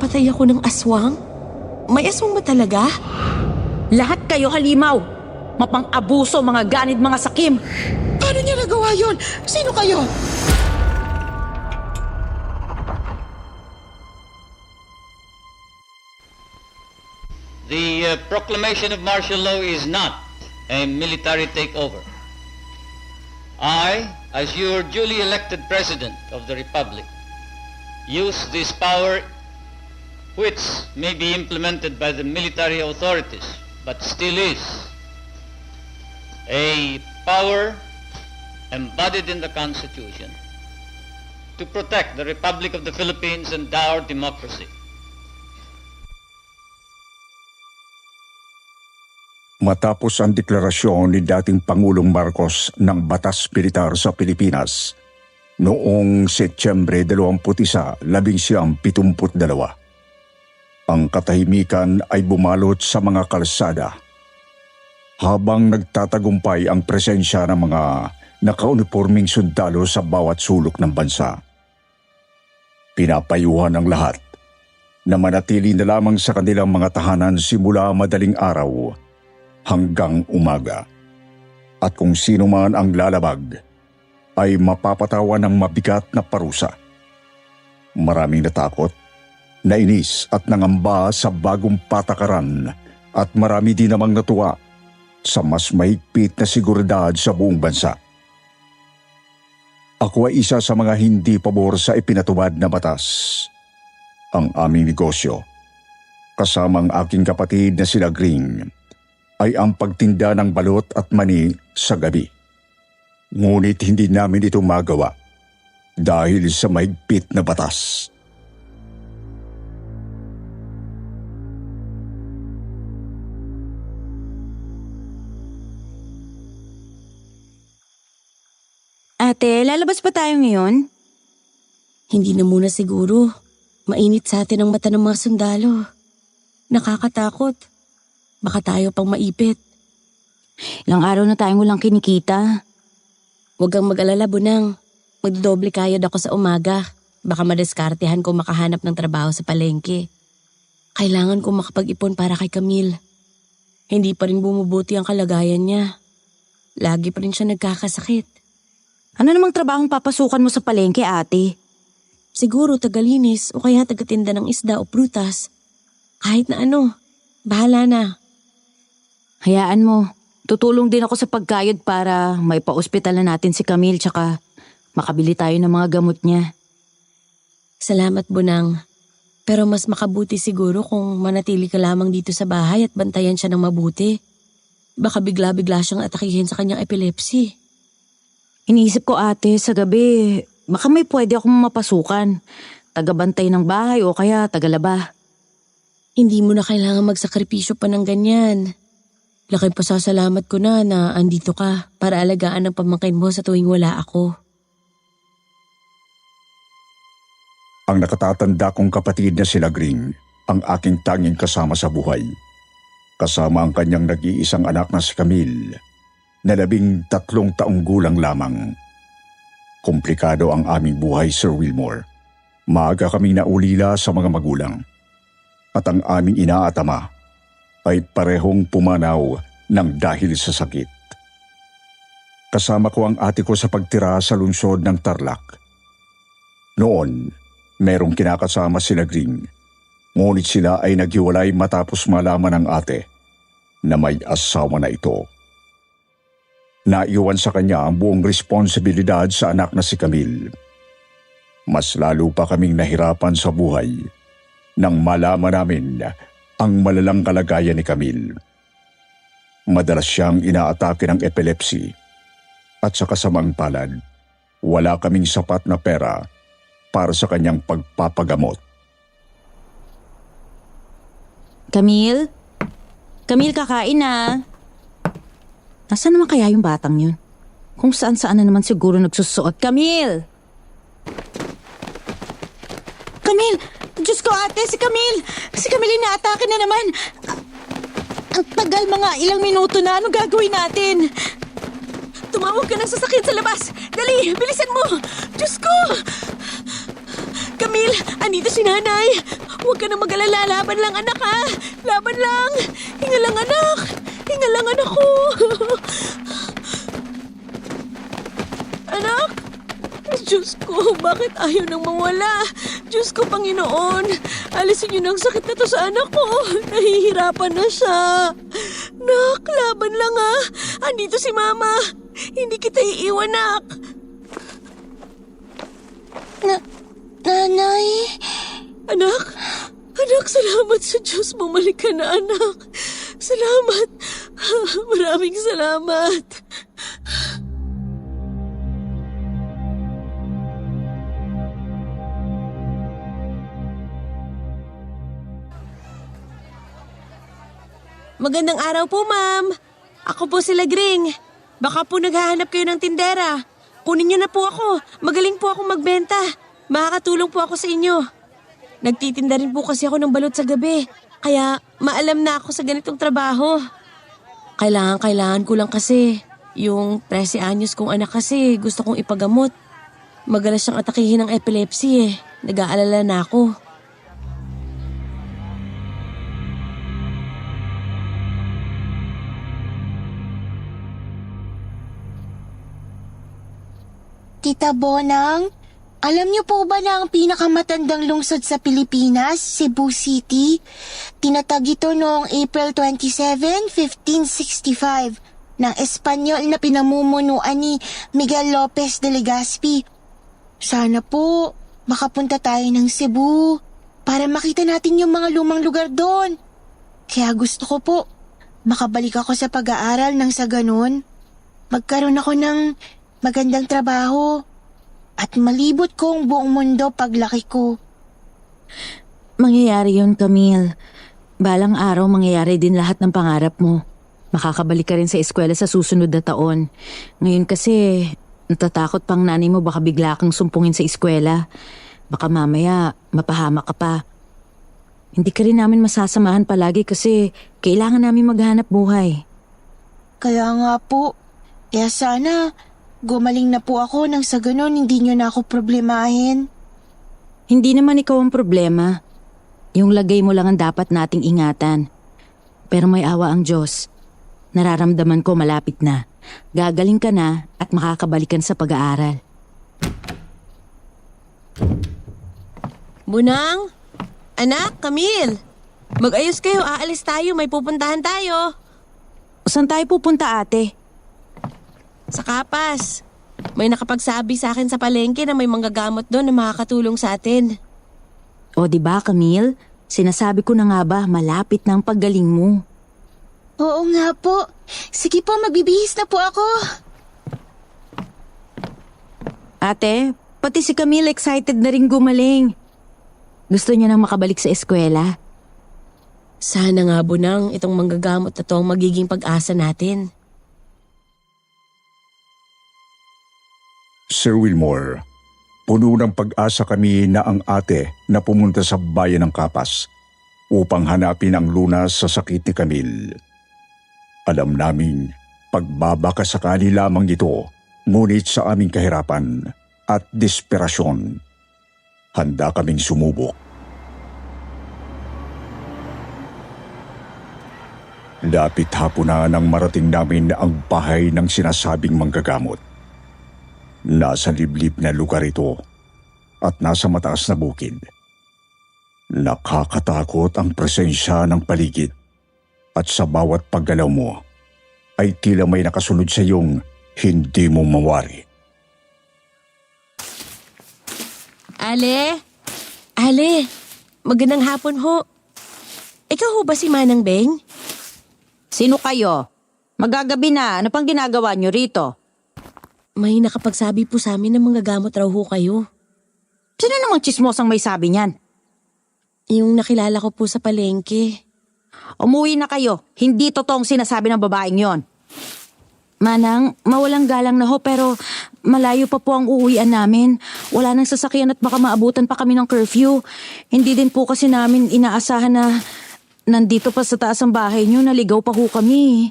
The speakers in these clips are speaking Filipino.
Napatay ako ng aswang? May aswang ba talaga? Lahat kayo halimaw! Mapang-abuso, mga ganid, mga sakim! Paano niya nagawa yun? Sino kayo? The proclamation of martial law is not a military takeover. I, as your duly elected President of the Republic, use this power which may be implemented by the military authorities, but still is a power embodied in the Constitution to protect the Republic of the Philippines and our democracy. Matapos ang deklarasyon ni dating Pangulong Marcos ng Batas Militar sa Pilipinas noong Setyembre 21, 1972, ang katahimikan ay bumalot sa mga kalsada habang nagtatagumpay ang presensya ng mga nakauniporming sundalo sa bawat sulok ng bansa. Pinapayuhan ng lahat na manatili na lamang sa kanilang mga tahanan simula madaling araw hanggang umaga. At kung sino man ang lalabag ay mapapatawan ng mabigat na parusa. Maraming natakot, nainis at nangamba sa bagong patakaran at marami din namang natuwa sa mas mahigpit na seguridad sa buong bansa. Ako ay isa sa mga hindi pabor sa ipinatupad na batas. Ang aming negosyo, kasama ang aking kapatid na sila Gring, ay ang pagtinda ng balot at mani sa gabi. Ngunit hindi namin ito magawa dahil sa mahigpit na batas. Ate, lalabas pa tayo ngayon? Hindi na muna siguro. Mainit sa atin ang mata ng mga sundalo. Nakakatakot. Baka tayo pang maipit. Ilang araw na tayong walang kinikita. Huwag kang mag-alala, Bunang. Magdodoble kayod ako sa umaga. Baka madiskartehan ko makahanap ng trabaho sa palengke. Kailangan ko makapag-ipon para kay Camille. Hindi pa rin bumubuti ang kalagayan niya. Lagi pa rin siya nagkakasakit. Ano namang trabahong papasukan mo sa palengke, ate? Siguro tagalinis o kaya tagatinda ng isda o prutas. Kahit na ano, bahala na. Hayaan mo. Tutulong din ako sa pagkayod para may pa-ospital na natin si Camille tsaka makabili tayo ng mga gamot niya. Salamat, Bunang. Pero mas makabuti siguro kung manatili ka lamang dito sa bahay at bantayan siya ng mabuti. Baka bigla-bigla siyang atakihin sa kanyang epilepsy. Iniisip ko, ate, sa gabi, baka may pwede akong mapasukan. Tagabantay ng bahay o kaya tagalaba. Hindi mo na kailangan magsakripisyo pa ng ganyan. Laking pasasalamat ko na andito ka para alagaan ang pamangkin mo sa tuwing wala ako. Ang nakatatanda kong kapatid na sila Gring, ang aking tanging kasama sa buhay. Kasama ang kanyang nag-iisang anak na si Camille, na 13 taong gulang lamang. Komplikado ang aming buhay, Sir Wilmore. Maaga kaming naulila sa mga magulang. At ang aming ina at ama ay parehong pumanaw ng dahil sa sakit. Kasama ko ang ate ko sa pagtira sa lungsod ng Tarlac. Noon, merong kinakasama sila Gring. Ngunit sila ay naghiwalay matapos malaman ng ate na may asawa na ito. Naiwan sa kanya ang buong responsibilidad sa anak na si Camille. Mas lalo pa kaming nahirapan sa buhay nang malaman namin ang malalang kalagayan ni Camille. Madalas siyang inaatake ng epilepsy at sa kasamang palad, wala kaming sapat na pera para sa kanyang pagpapagamot. Camille? Camille, kakain na. Nasaan naman kaya yung batang yun? Kung saan-saan na naman siguro nagsusuot. Camille! Camille! Diyos ko, ate, si Camille! Si Camille inaatake na naman! Ang tagal, mga ilang minuto na. Ano gagawin natin? Tumawag ka ng sasakyan sa labas! Dali! Bilisan mo! Diyos ko! Camille! Andito si nanay! Huwag ka na mag-alala. Laban lang, anak, ha? Laban lang. Hinga lang, anak. Hinga lang, anak ko. Anak? Diyos ko, bakit ayaw nang mawala? Diyos ko, Panginoon. Alisin niyo na ang sakit na to sa anak ko. Nahihirapan na siya. Nak, laban lang, ha? Andito si Mama. Hindi kita iiwan, nak. Nanay? Anak, salamat sa Diyos. Bumalik ka na, anak. Salamat. Maraming salamat. Magandang araw po, ma'am. Ako po si Lagring. Baka po naghahanap kayo ng tindera. Kunin niyo na po ako. Magaling po akong magbenta. Makakatulong po ako sa inyo. Nagtitinda rin po kasi ako ng balot sa gabi. Kaya maalam na ako sa ganitong trabaho. Kailangan ko lang kasi. Yung 13 anyos kong anak kasi gusto kong ipagamot. Magalas siyang atakihin ng epilepsy eh. Nag-aalala na ako. Tita Bonang, alam niyo po ba na ang pinakamatandang lungsod sa Pilipinas, Cebu City? Tinatag ito noong April 27, 1565 ng Espanyol na pinamumunuan ni Miguel Lopez de Legazpi. Sana po makapunta tayo ng Cebu para makita natin yung mga lumang lugar doon. Kaya gusto ko po makabalik ako sa pag-aaral nang sa ganun magkaroon ako ng magandang trabaho at malibot ko ang buong mundo paglaki ko. Mangyayari yun, Camille. Balang araw mangyayari din lahat ng pangarap mo. Makakabalik ka rin sa eskwela sa susunod na taon. Ngayon kasi, natatakot pang nanay mo baka bigla kang sumpungin sa eskwela. Baka mamaya, mapahamak ka pa. Hindi ka rin namin masasamahan palagi kasi kailangan namin maghanap buhay. Kaya nga po, kaya sana gumaling na po ako nang sa ganun hindi nyo na ako problemahin. Hindi naman ikaw ang problema. Yung lagay mo lang ang dapat nating ingatan. Pero may awa ang Diyos. Nararamdaman ko malapit na. Gagaling ka na at makakabalikan sa pag-aaral. Bunang? Anak, Camille. Mag-ayos kayo, aalis tayo, may pupuntahan tayo. Saan tayo pupunta, ate? Sa Kapas. May nakapagsabi sa akin sa palengke na may manggagamot doon na makakatulong sa atin. O diba, Camille? Sinasabi ko na nga ba, malapit na ang paggaling mo. Oo nga po. Sige po, magbibihis na po ako. Ate, pati si Camille excited na rin gumaling. Gusto niya nang makabalik sa eskwela. Sana nga, Bunang, itong manggagamot na to ang magiging pag-asa natin. Sir Wilmore, puno ng pag-asa kami na ang ate na pumunta sa bayan ng Kapas upang hanapin ang lunas sa sakit ni Camille. Alam namin, pagbabakasakali lamang ito, ngunit sa aming kahirapan at desperasyon, handa kaming sumubok. Lapit hapon na nang marating namin ang bahay ng sinasabing manggagamot. Nasa liblib na lugar ito at nasa mataas na bukid. Nakakatakot ang presensya ng paligid at sa bawat paggalaw mo ay tila may nakasunod sa iyong hindi mo mawari. Ale? Magandang hapon ho. Ikaw ho ba si Manang Beng? Sino kayo? Magagabi na, ano pang ginagawa niyo rito? May nakapagsabi po sa amin na manggagamot raw ho kayo. Sino namang chismosang may sabi niyan? Yung nakilala ko po sa palengke. Umuwi na kayo, hindi totoong sinasabi ng babaeng yon. Manang, mawalang galang na ho pero malayo pa po ang uuwian namin. Wala nang sasakyan at baka maabutan pa kami ng curfew. Hindi din po kasi namin inaasahan na nandito pa sa taas ang bahay niyo, naligaw pa ho kami.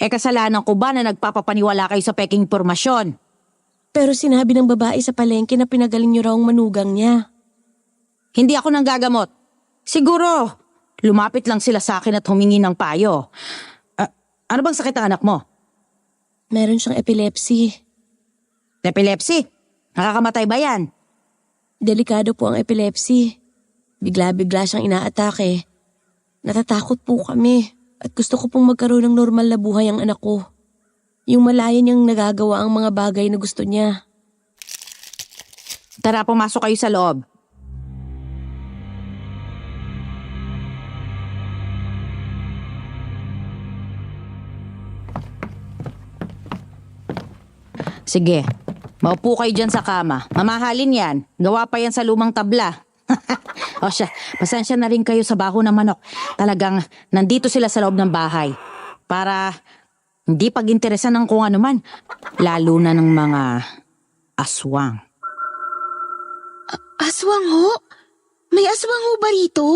Kasalanan ko ba na nagpapapaniwala kayo sa peking impormasyon? Pero sinabi ng babae sa palengke na pinagaling niyo raw ang manugang niya. Hindi ako nanggagamot. Siguro, lumapit lang sila sa akin at humingi ng payo. Ano bang sakit ang anak mo? Meron siyang epilepsy. Epilepsy? Nakakamatay ba yan? Delikado po ang epilepsy. Bigla-bigla siyang inaatake. Natatakot po kami at gusto ko pong magkaroon ng normal na buhay ang anak ko. Yung malaya niyang nagagawa ang mga bagay na gusto niya. Tara, pumasok kayo sa loob. Sige, maupo kayo dyan sa kama. Mamahalin yan. Gawa pa yan sa lumang tabla. O siya, pasensya na rin kayo sa baho ng manok. Talagang nandito sila sa loob ng bahay. Para hindi pag-interesan ng kung ano man. Lalo na ng mga aswang. Aswang ho? May aswang ho ba rito?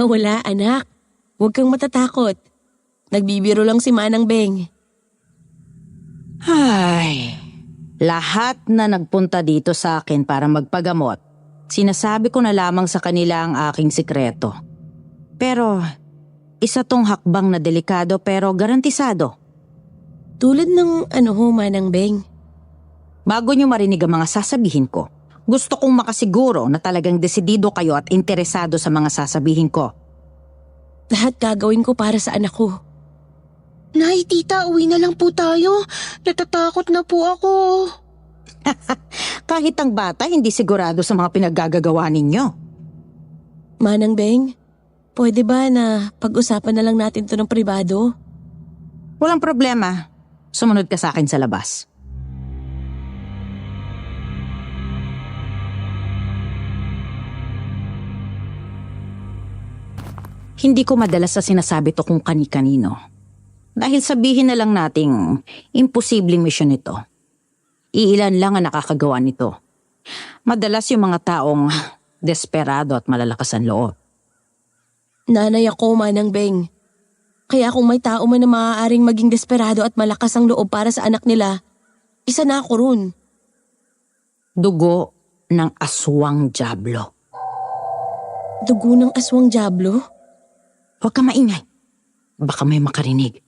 Wala anak. Huwag kang matatakot. Nagbibiro lang si Manang Beng. Ay, lahat na nagpunta dito sa akin para magpagamot, sinasabi ko na lamang sa kanila ang aking sikreto. Pero, isa tong hakbang na delikado pero garantisado. Tulad ng Manang Beng. Bago nyo marinig ang mga sasabihin ko, gusto kong makasiguro na talagang desidido kayo at interesado sa mga sasabihin ko. Lahat gagawin ko para sa anak ko. Nay, tita, uwi na lang po tayo. Natatakot na po ako. Kahit ang bata hindi sigurado sa mga pinaggagawa ninyo. Manang Beng, pwede ba na pag-usapan na lang natin to ng pribado? Walang problema. Sumunod ka sa akin sa labas. Hindi ko madalas sa sinasabi to kung kani-kanino. Dahil sabihin na lang nating imposibleng misyon ito. Iilan lang ang nakakagawa nito. Madalas yung mga taong desperado at malalakas ang loob. Nanay ako, Manang Beng. Kaya kung may tao man na maaaring maging desperado at malakas ang loob para sa anak nila, isa na ako ron. Dugo ng aswang diablo. Dugo ng aswang diablo? Huwag ka maingay. Baka may makarinig.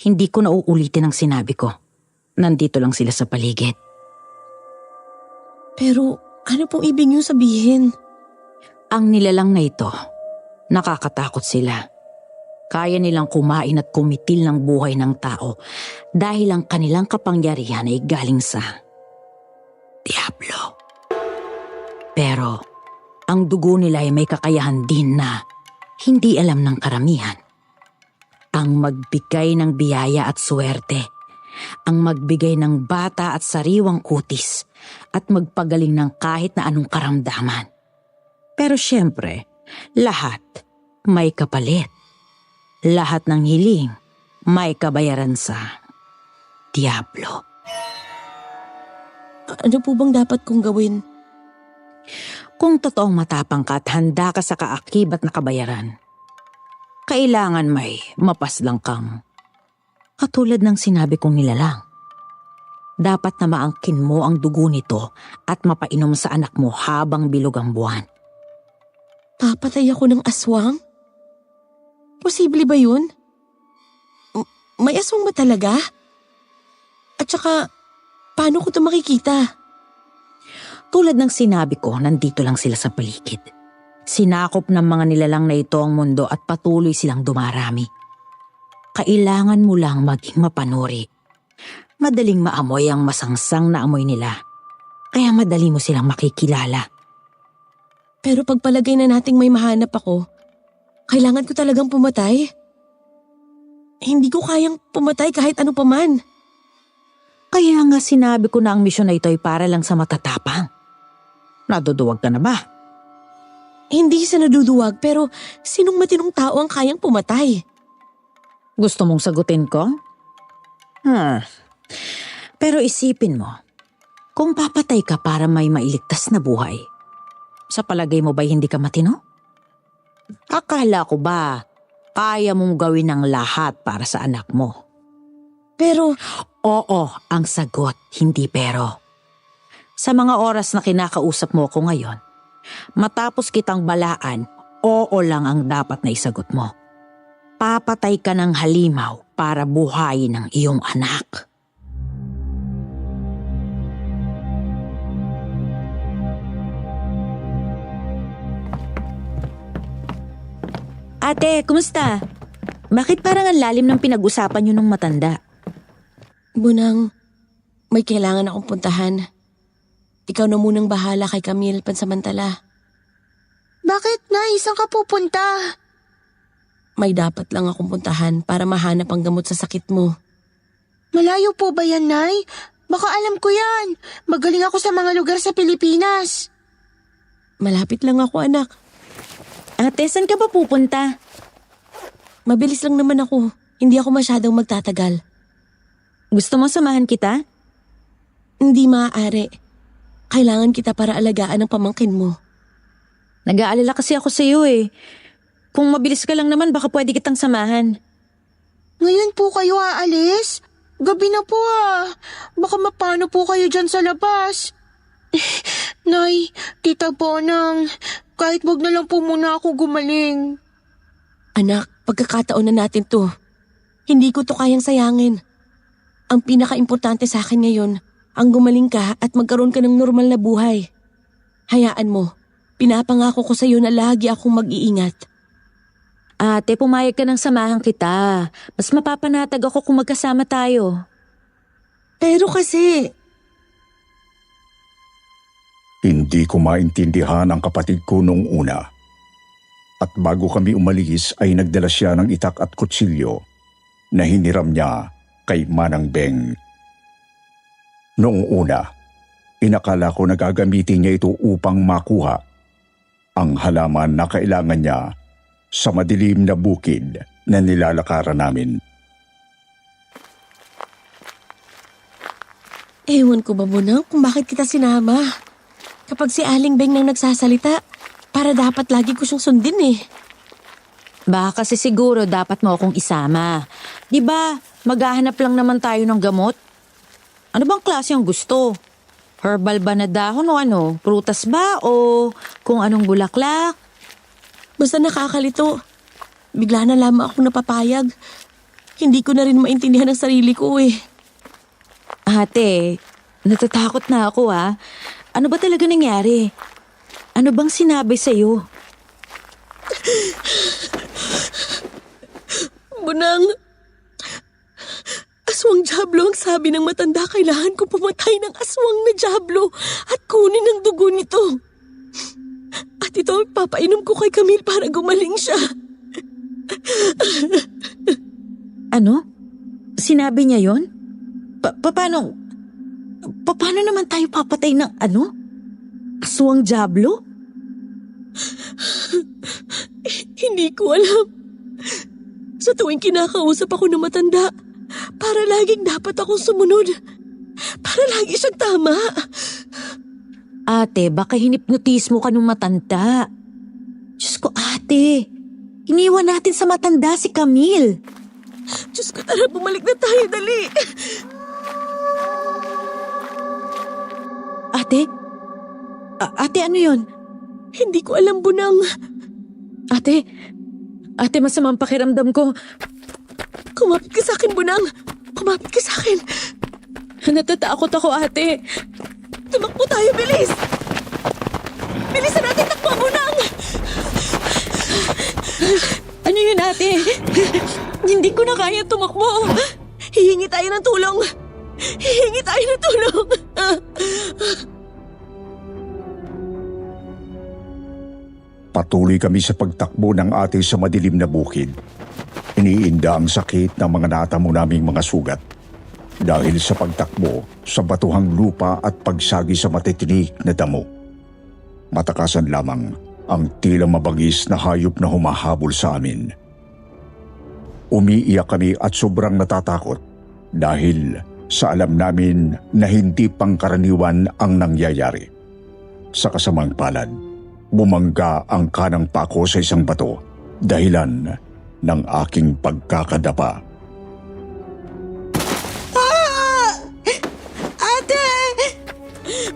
Hindi ko na uulitin ang sinabi ko. Nandito lang sila sa paligid. Pero ano pong ibig niyong sabihin? Ang nilalang na ito, nakakatakot sila. Kaya nilang kumain at kumitil ng buhay ng tao dahil ang kanilang kapangyarihan ay galing sa Diablo. Pero ang dugo nila ay may kakayahan din na hindi alam ng karamihan. Ang magbigay ng biyaya at swerte, ang magbigay ng bata at sariwang kutis, at magpagaling ng kahit na anong karamdaman. Pero syempre, lahat may kapalit. Lahat ng hiling may kabayaran sa Diablo. Ano po bang dapat kong gawin? Kung totoong matapang ka at handa ka sa kaakib at nakabayaran, kailangan may mapaslang kang katulad ng sinabi kong nilalang. Dapat na maangkin mo ang dugo nito at mapainom sa anak mo habang bilog ang buwan. Papatay ako ng aswang? Posible ba yun? May aswang ba talaga? At saka, paano ko ito makikita? Tulad ng sinabi ko, nandito lang sila sa paligid. Sinakop ng mga nilalang na ito ang mundo at patuloy silang dumarami. Kailangan mo lang maging mapanuri. Madaling maamoy ang masangsang na amoy nila. Kaya madali mo silang makikilala. Pero pagpalagay na nating may mahanap ako, kailangan ko talagang pumatay? Hindi ko kayang pumatay kahit ano paman. Kaya nga sinabi ko na ang misyon na ito ay para lang sa matatapang. Naduduwag ka na ba? Hindi sa naduduwag pero sinong matinong tao ang kayang pumatay? Gusto mong sagutin ko? Pero isipin mo, kung papatay ka para may mailigtas na buhay, sa palagay mo ba hindi ka matino? Akala ko ba kaya mong gawin ang lahat para sa anak mo? Pero Oo, ang sagot, hindi pero. Sa mga oras na kinakausap mo ko ngayon, Matapos kitang balaan, oo lang ang dapat na isagot mo. Papatay ka ng halimaw para buhayin ang iyong anak. Ate, kumusta? Bakit parang ang lalim ng pinag-usapan niyo nung matanda? Bunang, may kailangan akong puntahan. Ikaw na munang bahala kay Camille pansamantala. Bakit, Nay? Saan ka pupunta? May dapat lang akong puntahan para mahanap ang gamot sa sakit mo. Malayo po ba yan, Nay? Baka alam ko yan. Magaling ako sa mga lugar sa Pilipinas. Malapit lang ako, anak. Ate, saan ka ba pupunta? Mabilis lang naman ako. Hindi ako masyadong magtatagal. Gusto mo samahan kita? Hindi maaari. Kailangan kita para alagaan ang pamangkin mo. Nag-aalala kasi ako sa iyo eh. Kung mabilis ka lang naman, baka pwede kitang samahan. Ngayon po kayo aalis? Gabi na po Baka mapano po kayo dyan sa labas. Nay, Tita Bonang, kahit wag na lang po muna ako gumaling. Anak, pagkakataon na natin to. Hindi ko to kayang sayangin. Ang pinaka-importante sa akin ngayon, ang gumaling ka at magkaroon ka ng normal na buhay. Hayaan mo, pinapangako ko sa iyo na lagi akong mag-iingat. Ate, pumayag ka ng samahan kita. Mas mapapanatag ako kung magkasama tayo. Pero kasi, Hindi ko maintindihan ang kapatid ko noong una. At bago kami umalis ay nagdala siya ng itak at kutsilyo na hiniram niya kay Manang Beng. Noong una, inakala ko na gagamitin niya ito upang makuha ang halaman na kailangan niya sa madilim na bukid na nilalakaran namin. ewan ko ba Bunang kung bakit kita sinama? Kapag si Aling Beng nang nagsasalita, para dapat lagi ko siyang sundin eh. Baka kasi siguro dapat mo akong isama. Di ba, maghahanap lang naman tayo ng gamot? Ano bang klase ang gusto? Herbal ba na dahon o ano? Prutas ba o kung anong bulaklak? Basta nakakalito. Bigla na lamang akong napapayag. Hindi ko na rin maintindihan ang sarili ko eh. Ate, natatakot na ako ha. Ano ba talaga nangyari? Ano bang sinabi sa'yo? Bunang, aswang Diablo ang sabi ng matanda. Kailangan ko pumatay ng aswang na Diablo at kunin ang dugo nito. At ito ang papainom ko kay Camille para gumaling siya. Ano? Sinabi niya yon? Paano naman tayo papatay ng ano? Aswang Diablo? Hindi ko alam. Sa tuwing kinakausap ako ng matanda, para laging dapat akong sumunod. Para lagi siyang tama. Ate, baka hinipnotismo ka nung matanda. Diyos ko, ate. Iniwan natin sa matanda si Camille. Diyos ko, tara, bumalik na tayo, dali. Ate? Ate, ano yon? Hindi ko alam, Bunang. Ate, masamang pakiramdam ko. Kumapit ka sa akin, Bunang. Kumapit ka sa akin. Natatakot ako, ate. Tumakbo tayo, bilis! Bilisan natin takbo, Bunang! Ano yun, ate? Hindi ko na kaya tumakbo. Hihingi tayo ng tulong. Hihingi tayo ng tulong. Patuloy kami sa pagtakbo ng ate sa madilim na bukid. Iniinda ang sakit ng mga natamo naming mga sugat. Dahil sa pagtakbo sa batuhang lupa at pagsagi sa matitinik na damo. Matakasan lamang ang tila mabagis na hayop na humahabol sa amin. Umiiyak kami at sobrang natatakot dahil sa alam namin na hindi pangkaraniwan ang nangyayari. Sa kasamang palad, bumangga ang kanang pako sa isang bato dahilan ng aking pagkakadapa.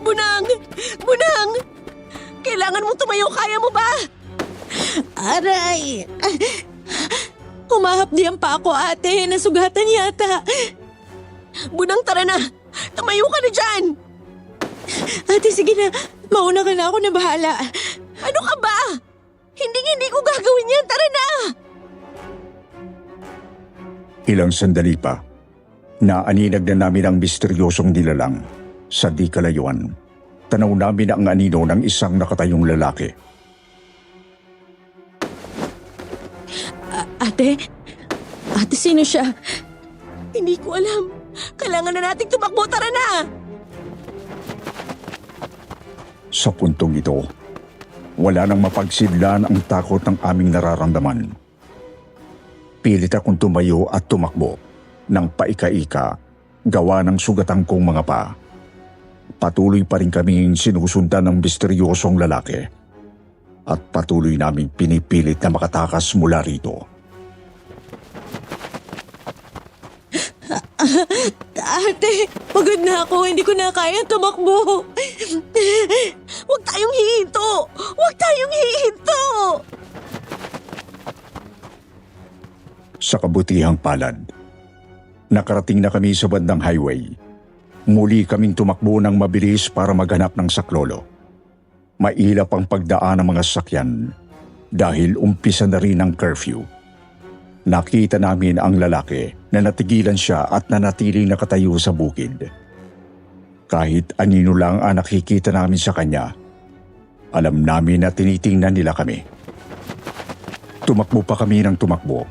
Bunang! Bunang! Kailangan mong tumayo. Kaya mo ba? Aray! Humahapdian pa ako, ate. Nasugatan yata. Bunang, tara na. Tumayo ka na dyan. Ate, sige na. Mauna ka na, ako na bahala. Ano ka ba? Hindi ko gagawin yan. Tara na. Ilang sandali pa, naaninag na namin ang misteryosong nilalang. Sa di kalayuan, tanaw namin ang anino ng isang nakatayong lalaki. Ate? Ate, sino siya? Hindi ko alam. Kailangan na nating tumakbo. Tara na. Sa puntong ito, wala nang mapagsidlan ang takot ng aming nararamdaman. Pilit akong tumayo at tumakbo ng paika-ika, gawa ng sugatan kong mga pa. Patuloy pa rin kaming sinusundan ng misteryosong lalaki at patuloy naming pinipilit na makatakas mula rito. Ate, pagod na ako. Hindi ko na kaya tumakbo. Huwag tayong hihinto. Huwag tayong hihinto. Sa kabutihang palad, nakarating na kami sa bandang highway. Muli kaming tumakbo ng mabilis para maghanap ng saklolo. Mailap ang pagdaan ng mga sasakyan dahil umpisa na rin ang curfew. Nakita namin ang lalaki na natigilan siya at nanatiling nakatayo sa bukid. Kahit anino lang ang nakikita namin sa kanya, alam namin na tinitingnan nila kami. Tumakbo pa kami ng tumakbo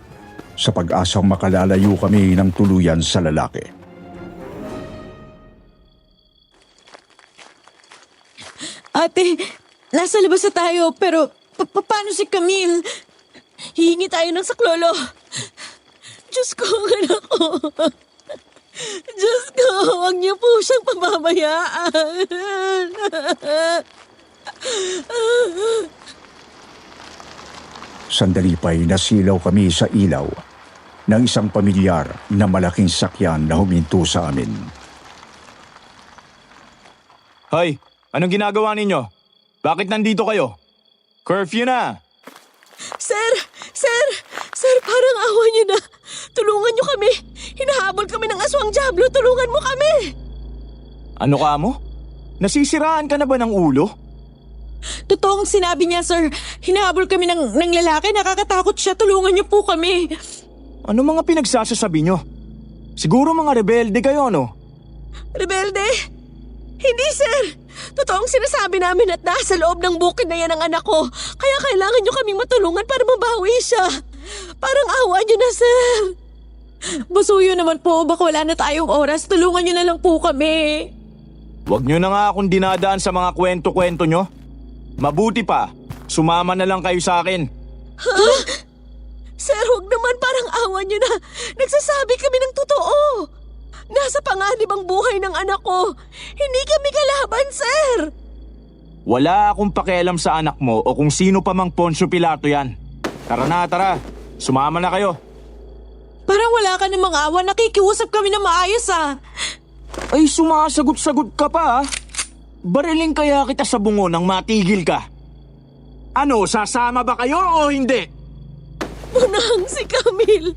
sa pag-asang makalalayo kami ng tuluyan sa lalaki. Ate, nasa labas na tayo, pero paano si Camille? Hihingi tayo ng saklolo. Diyos ko, anak ko. Diyos ko, huwag niyo po siyang pababayaan. Sandali pa'y nasilaw kami sa ilaw ng isang pamilyar na malaking sakyan na huminto sa amin. Hoy, anong ginagawa ninyo? Bakit nandito kayo? Curfew na! Sir, parang awa niyo na. Tulungan niyo kami. Hinahabol kami ng aswang Diablo. Tulungan mo kami. Ano ka mo? Nasisiraan ka na ba ng ulo? Totoong sinabi niya, sir. Hinahabol kami ng lalaki. Nakakatakot siya. Tulungan niyo po kami. Ano mga pinagsasasabi nyo? Siguro mga rebelde kayo, no? Rebelde? Hindi, sir. Totoong sinasabi namin at nasa loob ng bukid na yan ang anak ko. Kaya kailangan niyo kaming matulungan para mabawi siya. Parang awa niyo na, sir. Basuyo naman po. Baka wala na tayong oras. Tulungan niyo na lang po kami. Huwag nyo na nga akong dinadaan sa mga kwento-kwento nyo. Mabuti pa, sumama na lang kayo sa akin. Sir, huwag naman, parang awa niyo na. Nagsasabi kami ng totoo. Nasa panganib ang buhay ng anak ko. Hindi kami kalaban, sir. Wala akong pakialam sa anak mo o kung sino pa mang Poncio Pilato yan. Tara na, tara. Sumama na kayo. Parang wala ka namang awa. Nakikiusap kami na maayos, Ay, sumasagot-sagot ka pa, Bariling kaya kita sa bungo nang matigil ka. Ano, sasama ba kayo o hindi? Unang si Camille.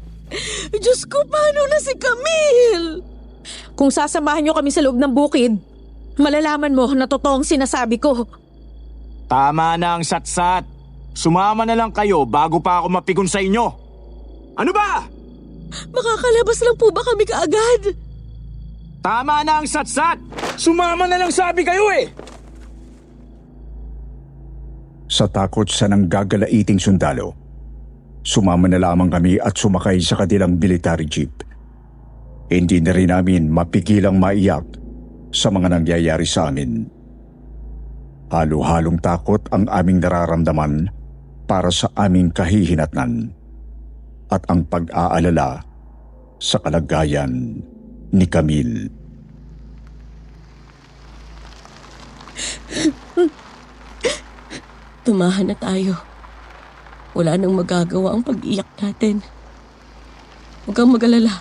Diyos ko, paano na si Camille? Kung sasamahan niyo kami sa loob ng bukid, malalaman mo na totoong sinasabi ko. Tama na ang satsat. Sumama na lang kayo bago pa ako mapigon sa inyo. Ano ba? Makakalabas lang po ba kami kaagad? Tama na ang satsat. Sumama na lang sabi kayo eh. Sa takot sa nanggagalaiting sundalo, sumama na lamang kami at sumakay sa kanilang military jeep. Hindi na rin namin mapigilang maiyak sa mga nangyayari sa amin. Halo-halong takot ang aming nararamdaman para sa aming kahihinatnan at ang pag-aalala sa kalagayan ni Camille. Tumahan na tayo. Wala nang magagawa ang pag-iyak natin. Huwag kang mag-alala.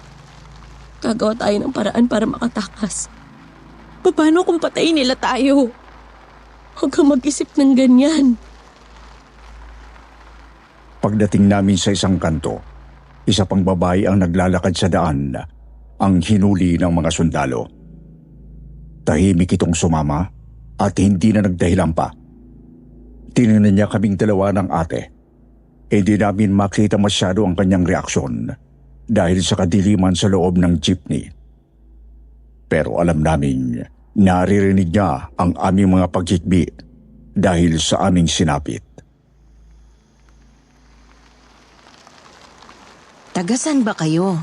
Gagawa tayo ng paraan para makatakas. Paano kung patayin nila tayo? Huwag kang mag-isip ng ganyan. Pagdating namin sa isang kanto, isa pang babae ang naglalakad sa daan, ang hinuli ng mga sundalo. Tahimik itong sumama at hindi na nagdahilan pa. Tinignan niya kaming dalawa ng ate. Hindi namin makita masyado ang kanyang reaksyon dahil sa kadiliman sa loob ng jeepney. Pero alam namin, naririnig niya ang aming mga paghikbi dahil sa aming sinapit. Tagasan ba kayo?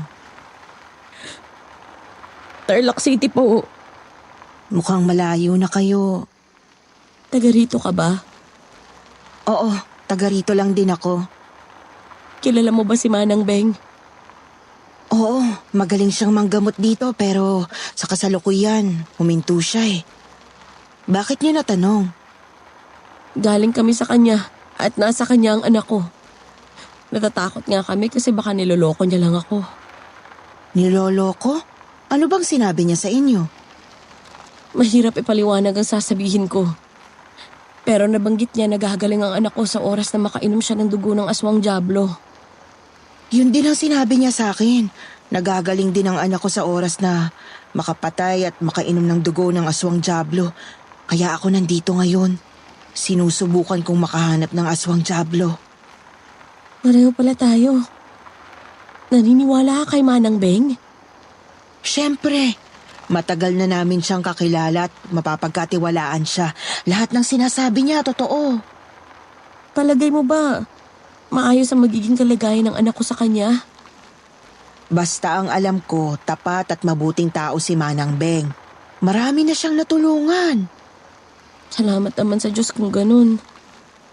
Tarlac City po. Mukhang malayo na kayo. Taga rito ka ba? Oo, taga rito lang din ako. Kilala mo ba si Manang Beng? Oo, magaling siyang manggamot dito pero sa kasalukuyan, huminto siya eh. Bakit niyo natanong? Galing kami sa kanya at nasa kanya ang anak ko. Natatakot nga kami kasi baka niloloko niya lang ako. Niloloko? Ano bang sinabi niya sa inyo? Mahirap ipaliwanag ang sasabihin ko. Pero nabanggit niya na gagaling ang anak ko sa oras na makainom siya ng dugo ng aswang Diablo. Yun din ang sinabi niya sa akin. Nagagaling din ang anak ko sa oras na makapatay at makainom ng dugo ng aswang Diablo. Kaya ako nandito ngayon. Sinusubukan kong makahanap ng aswang Diablo. Pareho pala tayo. Naniniwala ka kay Manang Beng? Siyempre, matagal na namin siyang kakilala at mapapagkatiwalaan siya. Lahat ng sinasabi niya, totoo. Palagay mo ba, maayos ang magiging kalagayan ng anak ko sa kanya? Basta ang alam ko, tapat at mabuting tao si Manang Beng. Marami na siyang natulungan. Salamat naman sa Diyos kung ganun.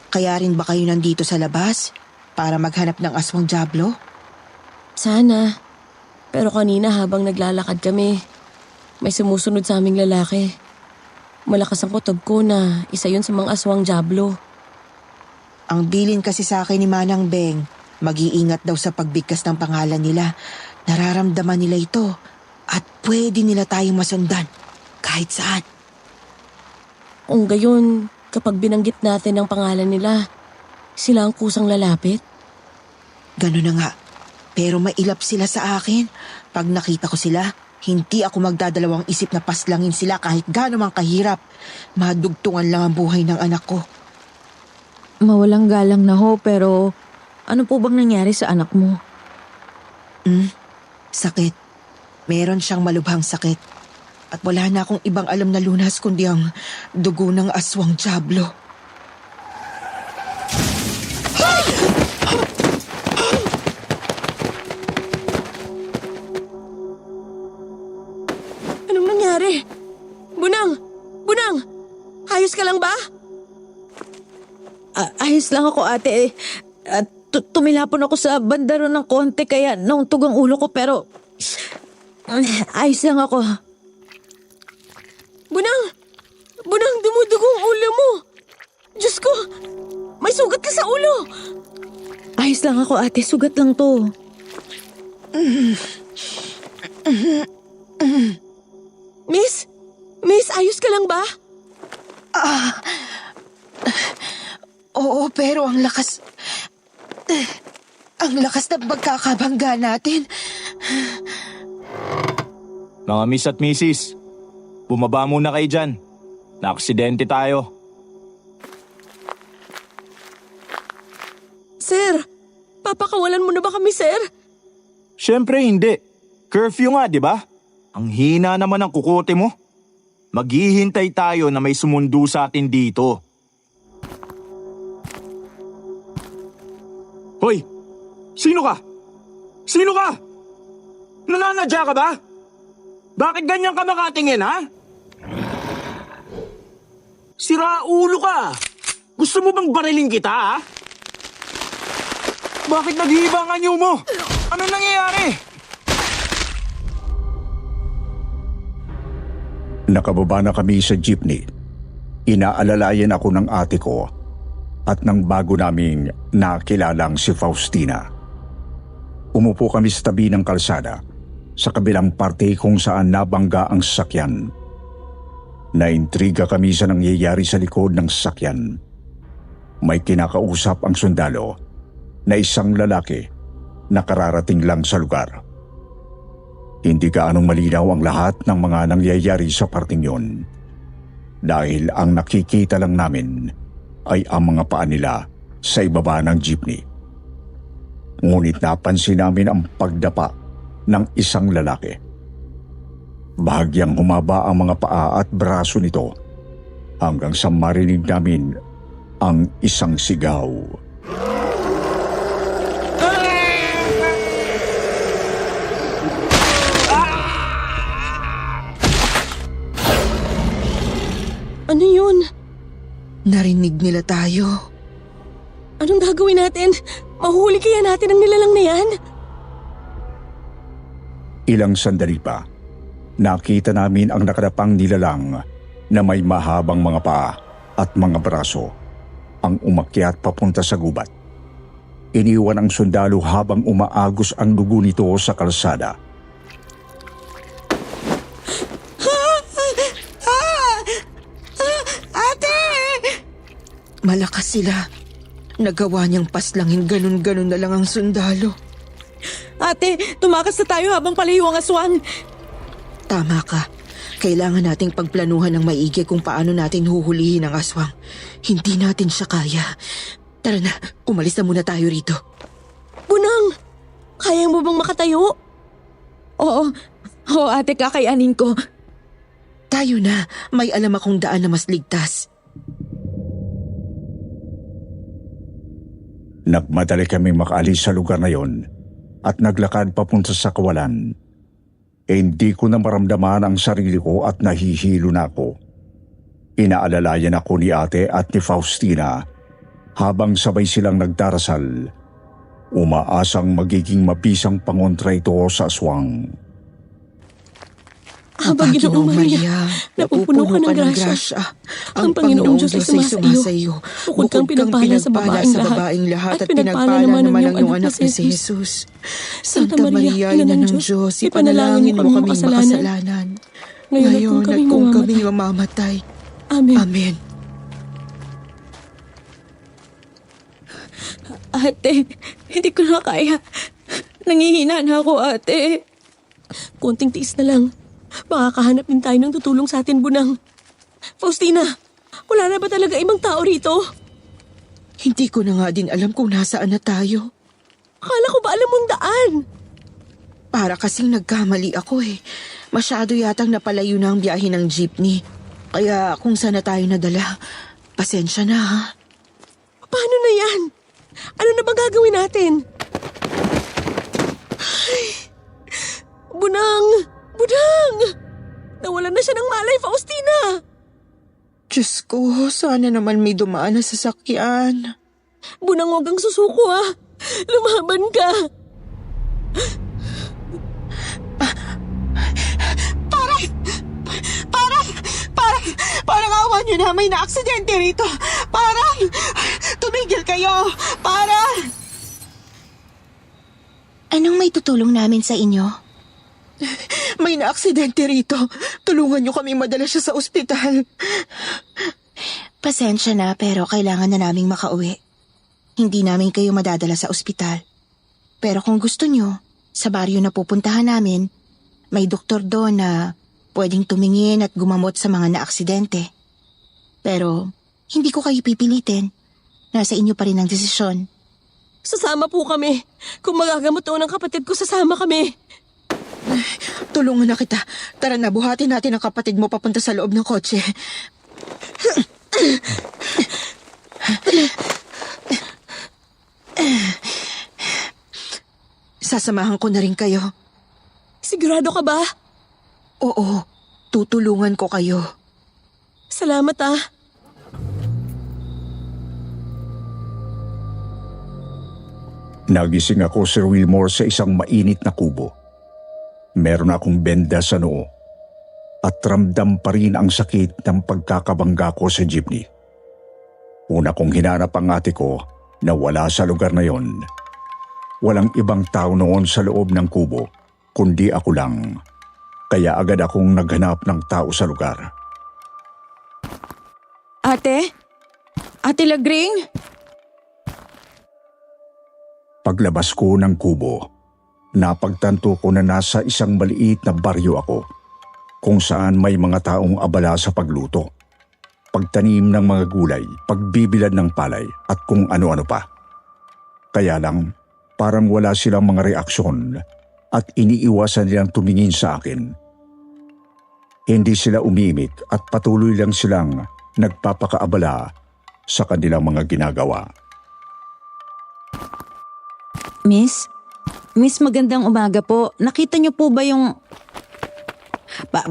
Kaya rin ba kayo nandito sa labas? Para maghanap ng aswang Diablo? Sana. Pero kanina habang naglalakad kami, may sumusunod sa aming lalaki. Malakas ang kutob ko na isa yun sa mga aswang Diablo. Ang bilin kasi sa akin ni Manang Beng, mag-iingat daw sa pagbigkas ng pangalan nila. Nararamdaman nila ito at pwede nila tayong masundan kahit saan. Kung gayon, kapag binanggit natin ang pangalan nila, sila ang kusang lalapit? Ganun na nga. Pero mailap sila sa akin. Pag nakita ko sila, hindi ako magdadalawang isip na paslangin sila kahit gaano mang kahirap. Madugtungan lang ang buhay ng anak ko. Mawalang galang na ho, pero ano po bang nangyari sa anak mo? Sakit. Meron siyang malubhang sakit. At wala na akong ibang alam na lunas kundi ang dugo ng aswang Diablo. Anong nangyari? Bunang! Bunang! Ayos ka lang ba? Ayos lang ako, ate. At tumilapon ako sa bandaro ng konti kaya nauntog ang ulo ko pero ayos lang ako. Bunang! Bunang, dumudugo ang ulo mo! Diyos ko! May sugat ka sa ulo! Ayos lang ako, ate. Sugat lang to. Miss? Miss, ayos ka lang ba? Oo, pero ang lakas... ang lakas ng pagkakabangga natin. Mga miss at missis, bumaba muna kayo dyan. Naaksidente tayo. Sir, papakawalan mo na ba kami, sir? Siyempre hindi. Curfew nga, di ba? Ang hina naman ng kukote mo. Maghihintay tayo na may sumundo sa atin dito. Hoy! Sino ka? Sino ka? Nananadya ka ba? Bakit ganyan ka makatingin, ha? Sira ulo ka! Gusto mo bang bariling kita, ha? Bakit naghihibang ang anyo mo? Ano nangyayari? Nakababa na kami sa jeepney. Inaalalayan ako ng ate ko at ng bago naming nakilalang si Faustina. Umupo kami sa tabi ng kalsada sa kabilang parte kung saan nabangga ang sasakyan. Naintriga kami sa nangyayari sa likod ng sasakyan. May kinakausap ang sundalo na isang lalaki na kararating lang sa lugar. Hindi gaanong malinaw ang lahat ng mga nangyayari sa parting yon, dahil ang nakikita lang namin ay ang mga paa nila sa ibaba ng jeepney. Ngunit napansin namin ang pagdapa ng isang lalaki. Bahagyang humaba ang mga paa at braso nito hanggang sa marinig namin ang isang sigaw. Ano yun? Narinig nila tayo. Anong gagawin natin? Mahuli kaya natin ang nilalang na yan? Ilang sandali pa, nakita namin ang nakadapang nilalang na may mahabang mga paa at mga braso ang umakyat papunta sa gubat. Iniwan ang sundalo habang umaagos ang dugo nito sa kalsada. Malakas sila. Nagawa niyang paslangin ganun-ganun na lang ang sundalo. Ate, tumakas na tayo habang palayo ang aswang. Tama ka. Kailangan nating pagplanuhan ng maigi kung paano natin huhulihin ang aswang. Hindi natin siya kaya. Tara na, umalis na muna tayo rito. Bunang! Kaya mo bang makatayo? Oo, ate, kakayanin ko. Tayo na, may alam akong daan na mas ligtas. Nagmadali kaming makaalis sa lugar na yon at naglakad papunta sa kawalan. Hindi ko na maramdaman ang sarili ko at nahihilo na ako. Inaalalayan ako ni ate at ni Faustina habang sabay silang nagdarasal, umaasang magiging mabisang pangontra ito sa aswang. Habang Ginoong Maria, napupuno ka ng grasya. Ang Panginoong Diyos ay sumasa iyo. Bukod kang pinagpala sa babaeng lahat at pinagpala naman ang iyong anak na si Jesus. Santa Maria, Ina ng Diyos, ipanalangin mo kami makasalanan. Ngayon at kung kami mamamatay. Amen. Amen. Ate, hindi ko na kaya. Nangihina na ako, ate. Konting tiis na lang. Makakahanap din tayo ng tutulong sa atin, Bunang. Faustina, wala na ba talaga ibang tao rito? Hindi ko na nga din alam kung nasaan na tayo. Akala ko ba alam mong daan? Para kasing nagkamali ako eh. Masyado yatang napalayo na ang biyahe ng jeepney. Kaya kung saan na tayo nadala, pasensya na ha. Paano na yan? Ano na ba gagawin natin? Ay, Bunang! Budang! Nawalan na siya ng malay, Faustina! Diyos ko, sana naman may dumaan na sasakyan. Bunang, huwag kang susuko ah! Lumaban ka! Parang awan nyo na may na-aksidente rito. Tumigil kayo. Anong may tutulong namin sa inyo? May na-aksidente rito. Tulungan nyo kami madala siya sa ospital. Pasensya na pero kailangan na naming makauwi. Hindi namin kayo madadala sa ospital. Pero kung gusto nyo, sa baryo na pupuntahan namin, may doktor doon na pwedeng tumingin at gumamot sa mga na-aksidente. Pero hindi ko kayo pipilitin. Nasa inyo pa rin ang desisyon. Sasama po kami. Kung magagamot doon ang kapatid ko, sasama kami. Tulungan na kita. Tara na, buhatin natin ang kapatid mo papunta sa loob ng kotse. Sasamahan ko na rin kayo. Sigurado ka ba? Oo, tutulungan ko kayo. Salamat ah. Nagising ako, Sir Wilmore, sa isang mainit na kubo. Meron akong benda sa noo at ramdam pa rin ang sakit ng pagkakabangga ko sa jeepney. Una kong hinanap ang ate ko na wala sa lugar na yon. Walang ibang tao noon sa loob ng kubo, kundi ako lang. Kaya agad akong naghanap ng tao sa lugar. Ate? Ate Lagring? Paglabas ko ng kubo, napagtanto ko na nasa isang maliit na baryo ako kung saan may mga taong abala sa pagluto, pagtanim ng mga gulay, pagbibilad ng palay at kung ano-ano pa. Kaya lang, parang wala silang mga reaksyon at iniiwasan nilang tumingin sa akin. Hindi sila umimik at patuloy lang silang nagpapakaabala sa kanilang mga ginagawa. Miss? Miss, magandang umaga po. Nakita niyo po ba yung...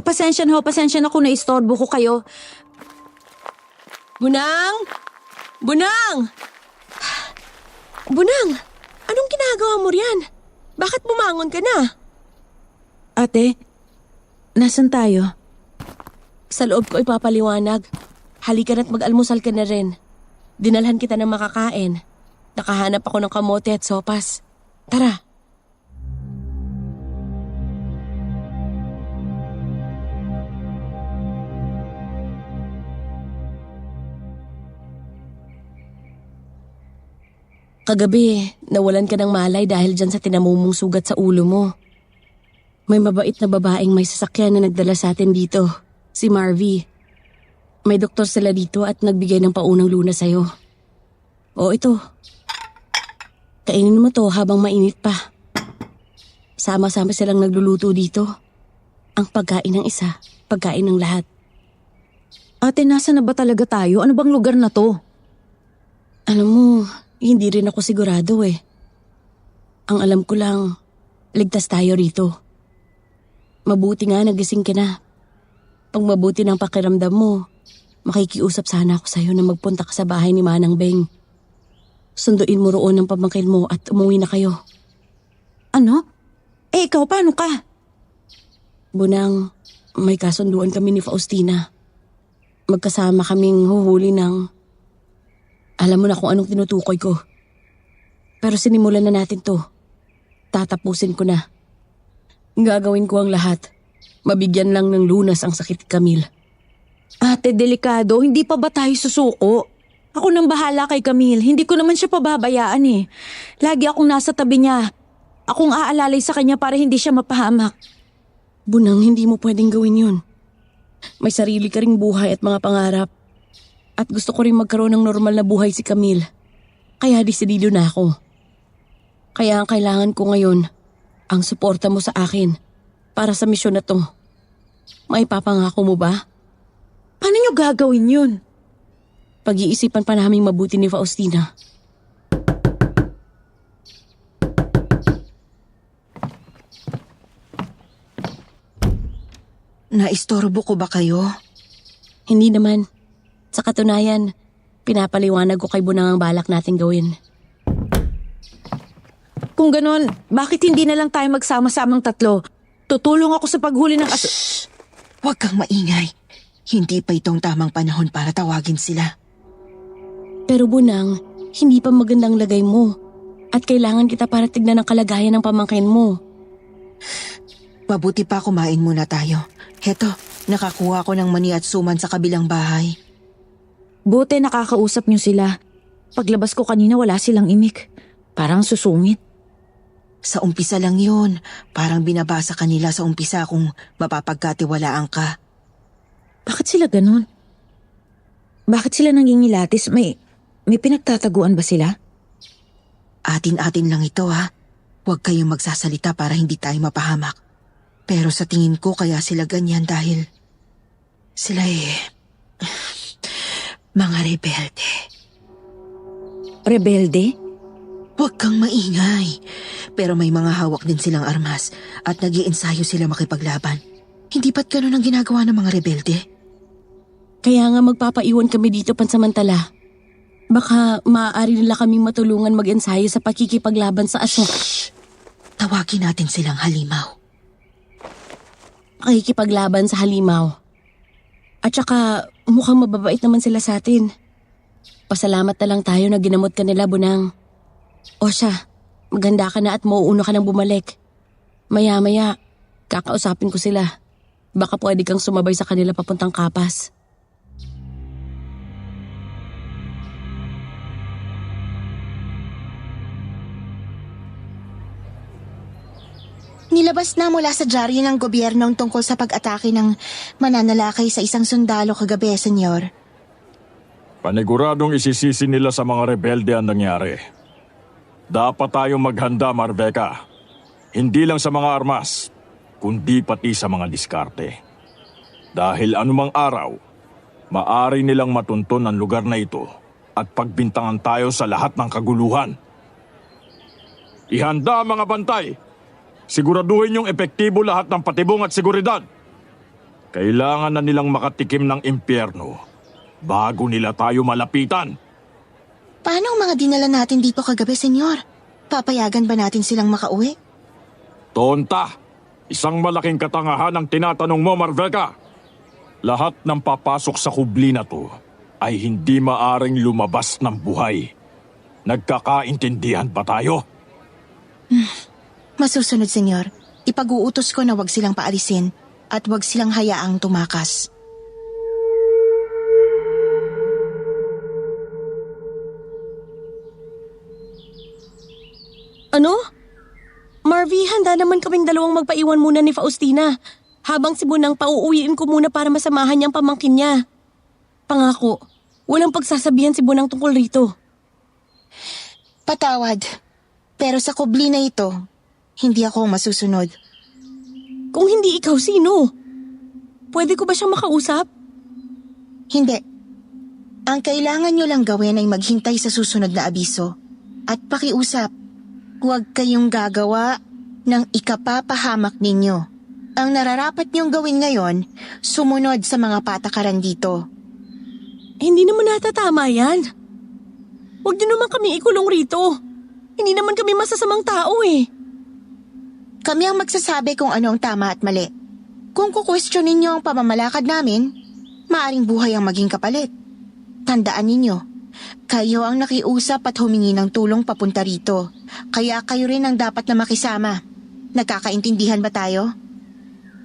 pasensya na kung naistorbo ko kayo. Bunang! Bunang! Bunang! Anong ginagawa mo riyan? Bakit bumangon ka na? Ate, nasan tayo? Sa loob ko ipapaliwanag. Halika na't mag-almusal ka na rin. Dinalhan kita ng makakain. Nakahanap ako ng kamote at sopas. Tara. Kagabi, nawalan ka ng malay dahil dyan sa tinamumong sugat sa ulo mo. May mabait na babaeng may sasakyan na nagdala sa atin dito, si Marvy. May doktor sila dito at nagbigay ng paunang luna sa'yo. O ito, kainin mo to habang mainit pa. Sama-sama silang nagluluto dito. Ang pagkain ng isa, pagkain ng lahat. Ate, nasa na ba talaga tayo? Ano bang lugar na to? Alam mo, hindi rin ako sigurado eh. Ang alam ko lang, ligtas tayo rito. Mabuti nga nagising ka na. Pag mabuti ng pakiramdam mo, makikiusap sana ako sa'yo na magpunta ka sa bahay ni Manang Beng. Sunduin mo roon ang pamangkin mo at umuwi na kayo. Ano? Eh, ikaw, paano ka? Bunang, may kasunduan kami ni Faustina. Magkasama kaming huhuli ng... Alam mo na kung anong tinutukoy ko. Pero sinimulan na natin to. Tatapusin ko na. Gagawin ko ang lahat. Mabigyan lang ng lunas ang sakit ni Camille. Ate, delikado. Hindi pa ba tayo susuko? Ako nang bahala kay Camille. Hindi ko naman siya pababayaan eh. Lagi akong nasa tabi niya. Akong aalalay sa kanya para hindi siya mapahamak. Bunang, hindi mo pwedeng gawin yun. May sarili ka ring buhay at mga pangarap. At gusto ko rin magkaroon ng normal na buhay si Camille. Kaya desidido na ako. Kaya ang kailangan ko ngayon, ang suporta mo sa akin para sa misyon na to. Maipapangako mo ba? Paano niyo gagawin yun? Pag-iisipan pa naming mabuti ni Faustina. Naistorbo ko ba kayo? Hindi naman. Sa katunayan, pinapaliwanag ko kay Bunang ang balak nating gawin. Kung ganon, bakit hindi na lang tayo magsama-samang tatlo? Tutulong ako sa paghuli ng Huwag kang maingay. Hindi pa itong tamang panahon para tawagin sila. Pero Bunang, hindi pa magandang lagay mo. At kailangan kita para tignan ang kalagayan ng pamangkin mo. Mabuti pa kumain muna tayo. Heto, nakakuha ko ng mani at suman sa kabilang bahay. Buti nakakausap niyo sila. Paglabas ko kanina wala silang imik. Parang susungit. Sa umpisa lang yun. Parang binabasa kanila sa umpisa kung mapapagkatiwalaan ka. Bakit sila ganun? Bakit sila nangingilatis? May pinagtataguan ba sila? Atin-atin lang ito ha. Huwag kayong magsasalita para hindi tayo mapahamak. Pero sa tingin ko kaya sila ganyan dahil sila mga rebelde. Rebelde? Huwag kang maingay. Pero may mga hawak din silang armas at nag-iensayo sila makipaglaban. Hindi ba't ganun ang ginagawa ng mga rebelde? Kaya nga magpapaiwan kami dito pansamantala. Baka maaari nila kaming matulungan mag-ensayo sa pakikipaglaban sa aso. Tawagin natin silang halimaw. Pakikipaglaban sa halimaw. At saka mukhang mababait naman sila sa atin. Pasalamat na lang tayo na ginamot ka nila, Bunang. O siya, maganda ka na at mauuna ka nang bumalik. Maya-maya, kakausapin ko sila. Baka pwede kang sumabay sa kanila papuntang Kapas. Nilabas na mula sa dyaryo ng gobyerno ang tungkol sa pag-atake ng mananalakay sa isang sundalo kagabi, senyor. Paniguradong isisisi nila sa mga rebelde ang nangyari. Dapat tayong maghanda, Marveka. Hindi lang sa mga armas, kundi pati sa mga diskarte. Dahil anumang araw, maari nilang matunton ang lugar na ito at pagbintangan tayo sa lahat ng kaguluhan. Ihanda ang mga bantay! Siguraduhin yung epektibo lahat ng patibong at seguridad. Kailangan na nilang makatikim ng impyerno bago nila tayo malapitan. Paano ang mga dinala natin dito kagabi, senyor? Papayagan ba natin silang makauwi? Tonta! Isang malaking katangahan ang tinatanong mo, Marveka. Lahat ng papasok sa kubli na to ay hindi maaring lumabas ng buhay. Nagkakaintindihan ba tayo? Masusunod, senyor. Ipag-uutos ko na wag silang paalisin at wag silang hayaang tumakas. Ano? Marvy, handa naman kaming dalawang magpaiwan muna ni Faustina. Habang si Bunang pauuwiin ko muna para masamahan niyang pamangkin niya. Pangako, walang pagsasabihan si Bunang tungkol rito. Patawad. Pero sa kubli na ito, hindi ako masusunod. Kung hindi ikaw, sino? Pwede ko ba siyang makausap? Hindi. Ang kailangan nyo lang gawin ay maghintay sa susunod na abiso at pakiusap. Huwag kayong gagawa ng ikapapahamak ninyo. Ang nararapat nyong gawin ngayon, sumunod sa mga patakaran dito. Hindi naman natatama yan. Huwag niyo naman kami ikulong rito. Hindi naman kami masasamang tao eh. Kami ang magsasabi kung ano ang tama at mali. Kung kukwestiyonin nyo ang pamamalakad namin, maaring buhay ang maging kapalit. Tandaan ninyo, kayo ang nakiusap at humingi ng tulong papunta rito. Kaya kayo rin ang dapat na makisama. Nagkakaintindihan ba tayo?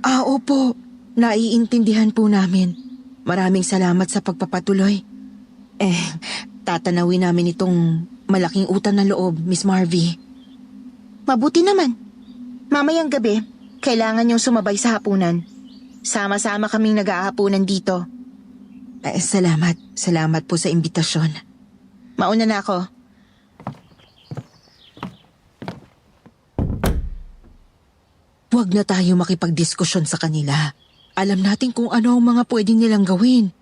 Opo. Naiintindihan po namin. Maraming salamat sa pagpapatuloy. Tatanawin namin itong malaking utang na loob, Miss Marvy. Mabuti naman. Mamayang gabi, kailangan niyong sumabay sa hapunan. Sama-sama kaming nag-aahapunan dito. Salamat. Salamat po sa imbitasyon. Mauna na ako. Huwag na tayo makipagdiskusyon sa kanila. Alam natin kung ano ang mga pwedeng nilang gawin.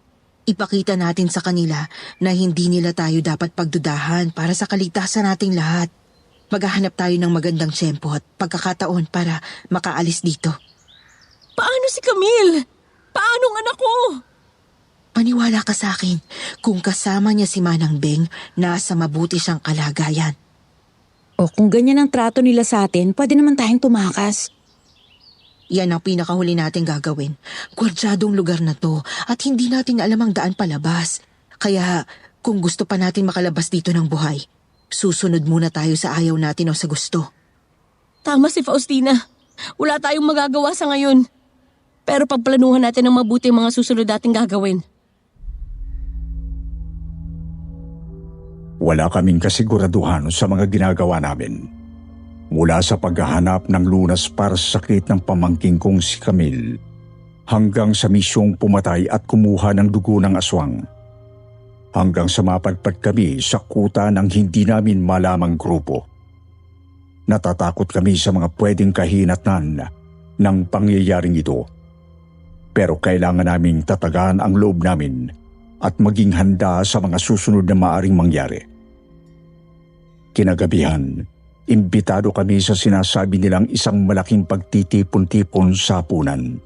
Ipakita natin sa kanila na hindi nila tayo dapat pagdudahan para sa kaligtasan nating lahat. Maghahanap tayo ng magandang tiyempo at pagkakataon para makaalis dito. Paano si Camille? Paano ang anak ko? Maniwala ka sa akin, kung kasama niya si Manang Beng, nasa mabuti siyang kalagayan. O kung ganyan ang trato nila sa atin, pwede naman tayong tumakas. Yan ang pinakahuli natin gagawin. Gwardyadong lugar na to at hindi natin alam ang daan palabas. Kaya kung gusto pa natin makalabas dito ng buhay, susunod muna tayo sa ayaw natin o sa gusto. Tama si Faustina. Wala tayong magagawa sa ngayon. Pero pagplanuhan natin ng mabuti ang mga susunod nating gagawin. Wala kaming kasiguraduhan sa mga ginagawa namin. Mula sa paghahanap ng lunas para sa sakit ng pamangking kong si Camille, hanggang sa misyong pumatay at kumuha ng dugo ng aswang. Hanggang sa mapadpad kami sa kuta ng hindi namin malamang grupo. Natatakot kami sa mga pwedeng kahinatnan ng pangyayaring ito. Pero kailangan naming tatagan ang loob namin at maging handa sa mga susunod na maaring mangyari. Kinagabihan, imbitado kami sa sinasabi nilang isang malaking pagtitipon-tipon sa hapunan.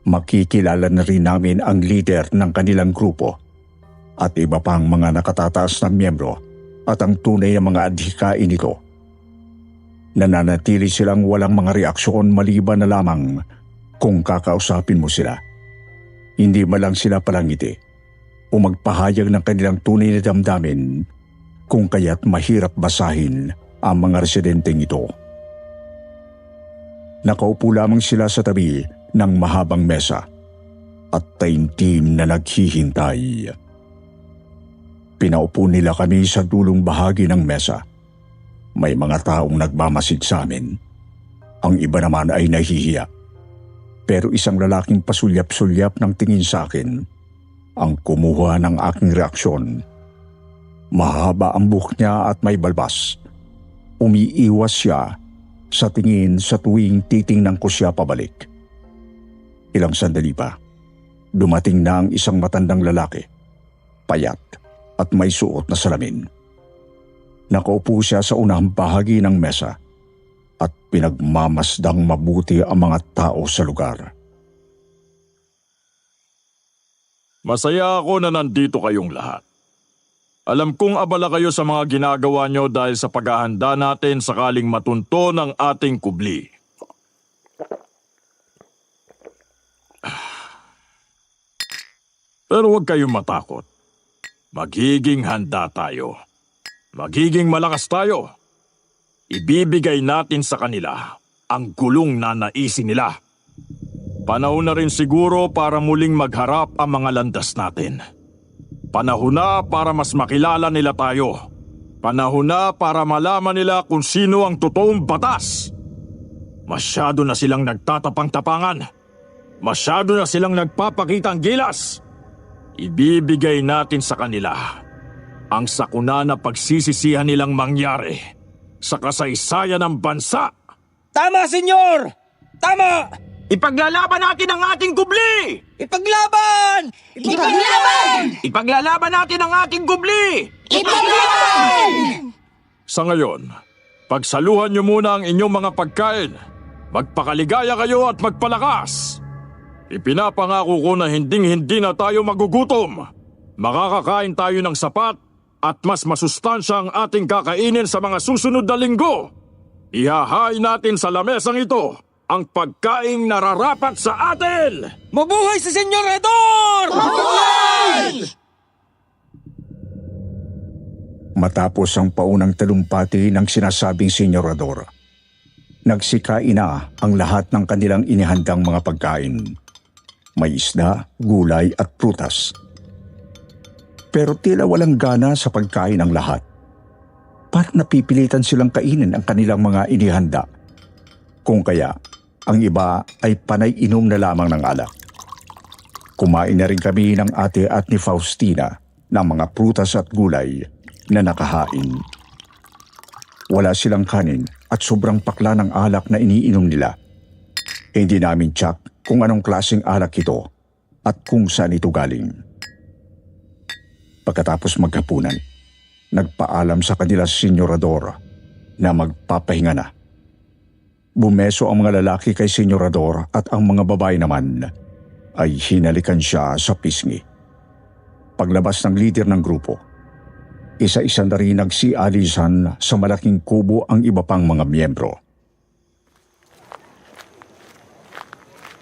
Makikilala na rin namin ang leader ng kanilang grupo at iba pang mga nakatataas na miyembro at ang tunay na mga adhikain nito. Nananatili silang walang mga reaksyon maliban na lamang kung kakausapin mo sila. Hindi man lang sila palangiti o magpahayag ng kanilang tunay na damdamin kung kaya't mahirap basahin ang mga residenteng ito. Nakaupo lamang sila sa tabi ng mahabang mesa at taimtim na naghihintay. Pinaupo nila kami sa dulong bahagi ng mesa. May mga taong nagmamasid sa amin. Ang iba naman ay nahihiya. Pero isang lalaking pasulyap-sulyap ng tingin sa akin ang kumuha ng aking reaksyon. Mahaba ang buhok niya at may balbas. Umiiwas siya sa tingin sa tuwing titingnan ko siya pabalik. Ilang sandali pa, dumating na ang isang matandang lalaki, payat at may suot na salamin. Nakaupo siya sa unang bahagi ng mesa at pinagmamasdang mabuti ang mga tao sa lugar. Masaya ako na nandito kayong lahat. Alam kong abala kayo sa mga ginagawa nyo dahil sa paghahanda natin sakaling matunto ng ating kubli. Pero huwag kayong matakot. Magiging handa tayo. Magiging malakas tayo. Ibibigay natin sa kanila ang gulong na naisin nila. Panahon na rin siguro para muling magharap ang mga landas natin. Panahon na para mas makilala nila tayo. Panahon na para malaman nila kung sino ang totoong batas. Masyado na silang nagtatapang-tapangan. Masyado na silang nagpapakitang gilas. Ibibigay natin sa kanila ang sakuna na pagsisisihan nilang mangyari sa kasaysayan ng bansa. Tama, senyor! Tama! Ipaglalaban natin ang ating kubli! Ipaglaban! Ipaglaban! Ipaglalaban natin ang ating kubli! Ipaglaban! Sa ngayon, pagsaluhan niyo muna ang inyong mga pagkain. Magpakaligaya kayo at magpalakas. Ipinapangako ko na hinding-hindi na tayo magugutom. Makakakain tayo ng sapat at mas masustansya ang ating kakainin sa mga susunod na linggo. Ihahain natin sa lamesang ito ang pagkaing nararapat sa atin! Mabuhay si Senyorador! Mabuhay! Matapos ang paunang talumpati ng sinasabing senyorador, nagsikain na ang lahat ng kanilang inihandang mga pagkain. May isda, gulay at prutas. Pero tila walang gana sa pagkain ng lahat. Parang napipilitan silang kainin ang kanilang mga inihanda. Kung kaya, ang iba ay panay inom na lamang ng alak. Kumain na rin kami ng ate at ni Faustina ng mga prutas at gulay na nakahain. Wala silang kanin at sobrang pakla ng alak na iniinom nila. Hindi namin tsak kung anong klaseng alak ito at kung saan ito galing. Pagkatapos maghapunan, nagpaalam sa kanila si Senyorador na magpapahinga na. Bumeso ang mga lalaki kay Senyorador at ang mga babae naman ay hinalikan siya sa pisngi. Paglabas ng leader ng grupo, isa-isa na rin nagsialisan sa malaking kubo ang iba pang mga miyembro.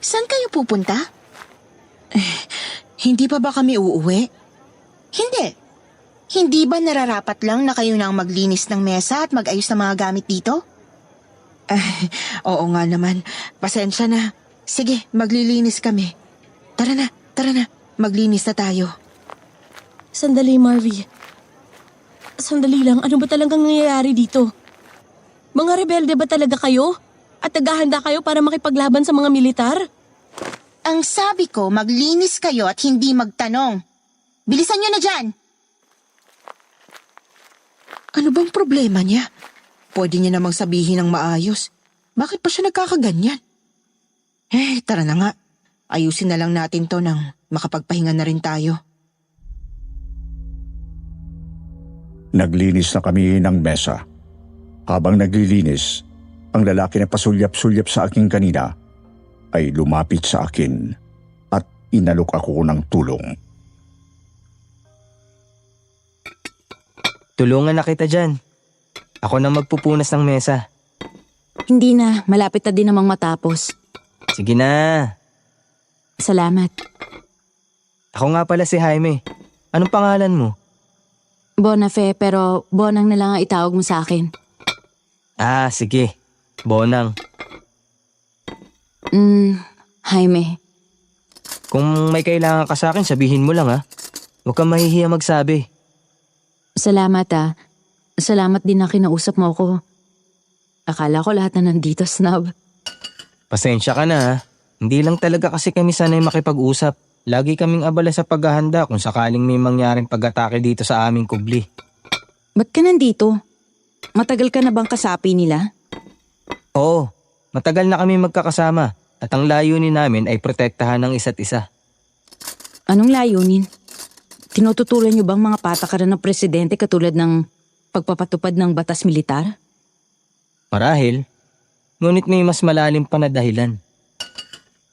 Saan kayo pupunta? Hindi pa ba kami uuwi? Hindi. Hindi ba nararapat lang na kayo nang maglinis ng mesa at mag-ayos ng mga gamit dito? Oo nga naman. Pasensya na. Sige, maglilinis kami. Tara na. Maglinis na tayo. Sandali, Marvy. Sandali lang, ano ba talagang nangyayari dito? Mga rebelde ba talaga kayo? At naghahanda kayo para makipaglaban sa mga militar? Ang sabi ko, maglinis kayo at hindi magtanong. Bilisan nyo na dyan! Ano bang problema niya? Pwede niya namang sabihin ng maayos. Bakit pa siya nagkakaganyan? Tara na nga. Ayusin na lang natin to nang makapagpahinga na rin tayo. Naglinis na kami ng mesa. Habang naglilinis, ang lalaki na pasulyap-sulyap sa akin kanina ay lumapit sa akin at inalok ako ng tulong. Tulungan na kita dyan. Ako na magpupunas ng mesa. Hindi na, malapit na din namang matapos. Sige na. Salamat. Ako nga pala si Jaime. Anong pangalan mo? Bonafe, pero Bonang na lang ang itawag mo sa akin. Ah, sige. Bonang. Jaime. Kung may kailangan ka sa akin, sabihin mo lang ha. Huwag kang mahihiya magsabi. Salamat Salamat din na kinausap mo ako. Akala ko lahat na nandito, Snub. Pasensya ka na ha. Hindi lang talaga kasi kami sanay makipag-usap. Lagi kaming abala sa paghahanda kung sakaling may mangyaring pag-atake dito sa aming kubli. Ba't ka nandito? Matagal ka na bang kasapi nila? Oo, matagal na kami magkakasama at ang layunin namin ay protektahan ng isa't isa. Anong layunin? Tinututulan niyo bang mga patakaran ng presidente katulad ng pagpapatupad ng batas militar? Marahil, ngunit may mas malalim pa na dahilan.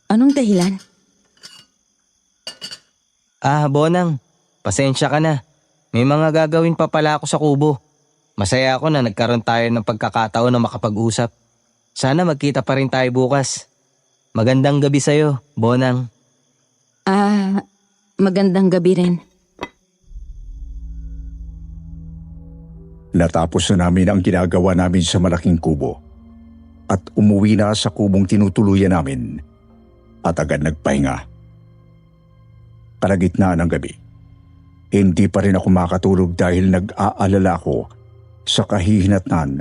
Anong dahilan? Bonang, pasensya ka na. May mga gagawin pa pala ako sa kubo. Masaya ako na nagkaroon tayo ng pagkakataon na makapag-usap. Sana magkita pa rin tayo bukas. Magandang gabi sa'yo, Bonang. Magandang gabi rin. Natapos na namin ang ginagawa namin sa malaking kubo at umuwi na sa kubong tinutuluyan namin at agad nagpahinga. Kalagitnaan ng gabi, hindi pa rin ako makatulog dahil nag-aalala ko sa kahihinatnan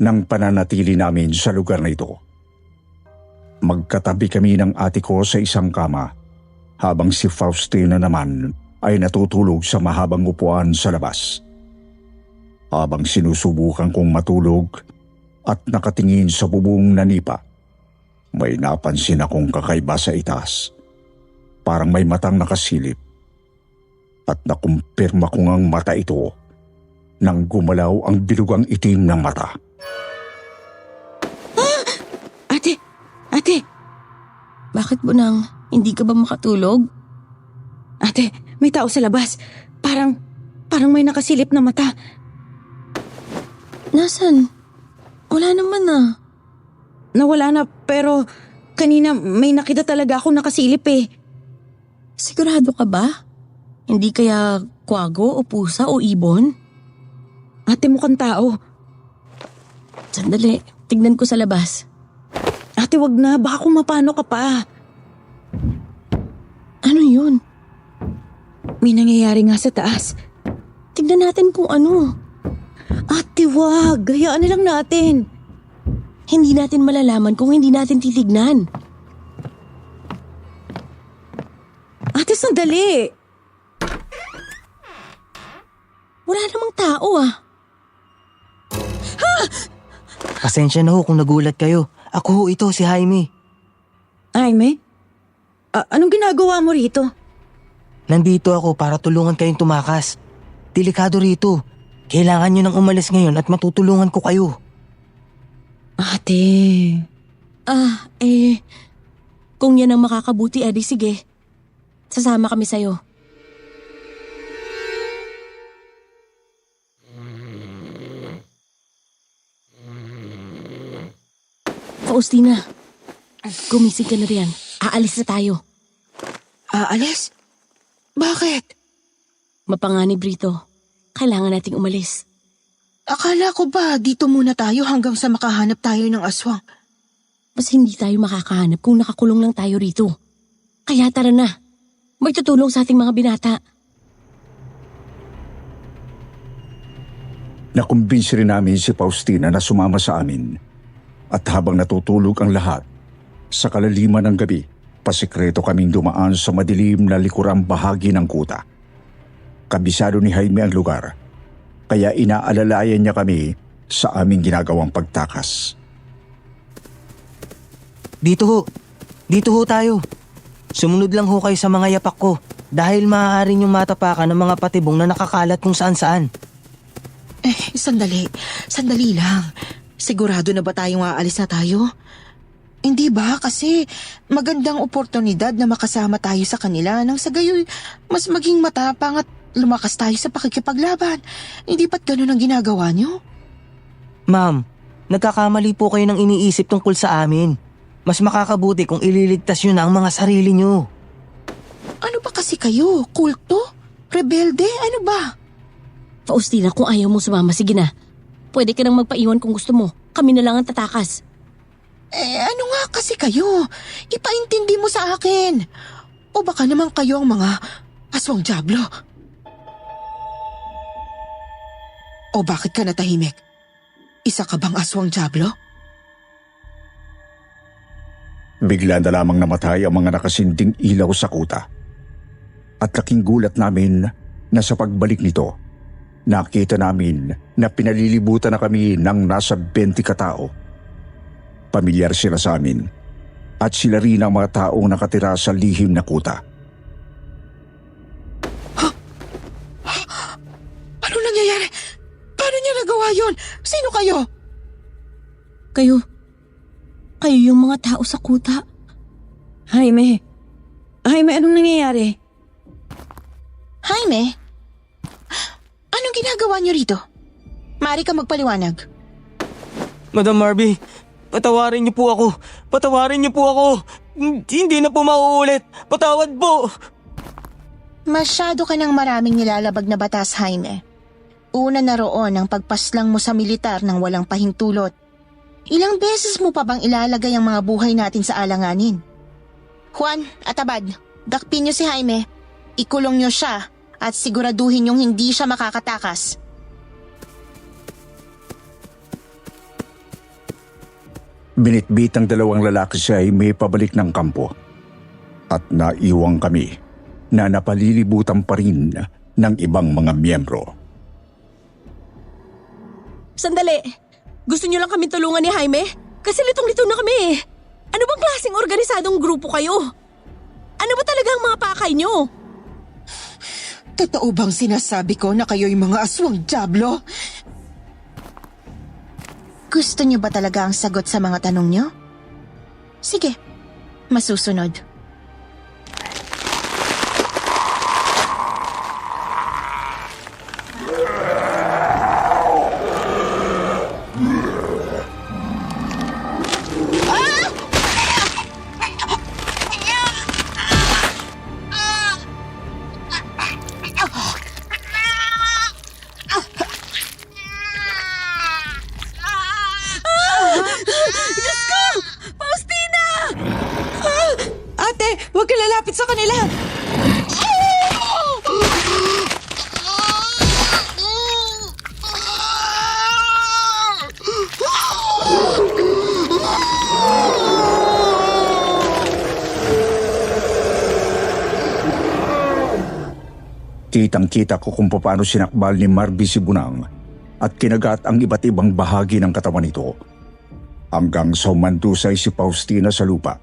ng pananatili namin sa lugar na ito. Magkatabi kami ng ate ko sa isang kama habang si Faustina naman ay natutulog sa mahabang upuan sa labas. Habang sinusubukan kong matulog at nakatingin sa bubong na nipa, may napansin akong kakaiba sa itaas. Parang may matang nakasilip. At nakumpirma ko ngang mata ito nang gumalaw ang bilugang itim ng mata. Ate! Bakit, Bunang? Hindi ka ba makatulog? Ate, may tao sa labas. Parang may nakasilip na mata. Nasaan? Wala naman ah. Nawala na pero kanina may nakita talaga akong nakasilip eh. Sigurado ka ba? Hindi kaya kwago o pusa o ibon? Ate, mukhang tao. Sandali, tignan ko sa labas. Ate, wag na. Baka kung mapano ka pa. Ano yun? May nangyayari nga sa taas. Tignan natin kung ano. Ate, wag. Hayaan na lang natin. Hindi natin malalaman kung hindi natin titignan. Ate, sandali. Wala namang tao ah. Pasensya na ho kung nagulat kayo. Ako ho ito, si Jaime. Jaime? Anong ginagawa mo rito? Nandito ako para tulungan kayong tumakas. Delikado rito. Kailangan nyo nang umalis ngayon at matutulungan ko kayo. Ate. Kung yan ang makakabuti, edi sige. Sasama kami sa'yo. Faustina, gumising ka na riyan. Aalis na tayo. Aalis? Bakit? Mapanganib rito. Kailangan nating umalis. Akala ko ba dito muna tayo hanggang sa makahanap tayo ng aswang? Mas hindi tayo makakahanap kung nakakulong lang tayo rito. Kaya tara na. May tutulong sa ating mga binata. Nakumbinsi rin namin si Faustina na sumama sa amin. At habang natutulog ang lahat, sa kalaliman ng gabi, pasikreto kaming dumaan sa madilim na likurang bahagi ng kuta. Kabisado ni Jaime ang lugar, kaya inaalalayan niya kami sa aming ginagawang pagtakas. Dito ho tayo. Sumunod lang ho kayo sa mga yapak ko dahil maaari niyong matapakan ng mga patibong na nakakalat kung saan-saan. Sandali lang. Sigurado na ba tayong aalis na tayo? Hindi ba? Kasi magandang oportunidad na makasama tayo sa kanila nang sa gayoy mas maging matapang at lumakas tayo sa pakikipaglaban. Hindi ba't ganun ang ginagawa niyo? Ma'am, nagkakamali po kayo ng iniisip tungkol sa amin. Mas makakabuti kung ililigtas nyo na ang mga sarili nyo. Ano ba kasi kayo? Kulto? Rebelde? Ano ba? Faustina, kung ayaw mo sumama, sige na. Pwede ka nang magpaiwan kung gusto mo. Kami na lang ang tatakas. Ano nga kasi kayo? Ipaintindi mo sa akin. O baka naman kayo ang mga aswang diablo? O bakit ka natahimik? Isa ka bang aswang diablo? Bigla na lamang namatay ang mga nakasinding ilaw sa kuta. At laking gulat namin na sa pagbalik nito, nakita namin na pinalilibutan na kami ng nasa 20 katao. Pamilyar sila sa amin at sila rin ang mga taong nakatira sa lihim na kuta. Ano nangyayari? Paano niya nagawa yun? Sino kayo? Kayo yung mga tao sa kuta. Jaime, anong nangyayari? Jaime? Anong ginagawa niyo rito? Maaari ka magpaliwanag. Madam Marby, patawarin niyo po ako. Patawarin niyo po ako. Hindi na po mauulit. Patawad po. Masyado ka ng maraming nilalabag na batas, Jaime. Una na roon ang pagpaslang mo sa militar ng walang pahintulot. Ilang beses mo pa bang ilalagay ang mga buhay natin sa alanganin? Juan at Abad, dakpin niyo si Jaime. Ikulong niyo siya at siguraduhin niyong hindi siya makakatakas. Binitbit ang dalawang lalaki si Jaime pabalik ng kampo. At naiwang kami na napalilibutan pa rin ng ibang mga miyembro. Sandali! Gusto niyo lang kami tulungan ni Jaime? Kasi litong-lito na kami eh. Ano bang klaseng organisadong grupo kayo? Ano ba talaga ang mga pakay niyo? Totoo bang sinasabi ko na kayo'y mga aswang dyablo? Gusto niyo ba talaga ang sagot sa mga tanong niyo? Sige, masusunod. Ate, huwag ka lalapit sa kanila! Kitang-kita ko kung paano sinakbal ni Marby si Bunang at kinagat ang iba't ibang bahagi ng katawan nito. Hanggang sa umandusay si Faustina sa lupa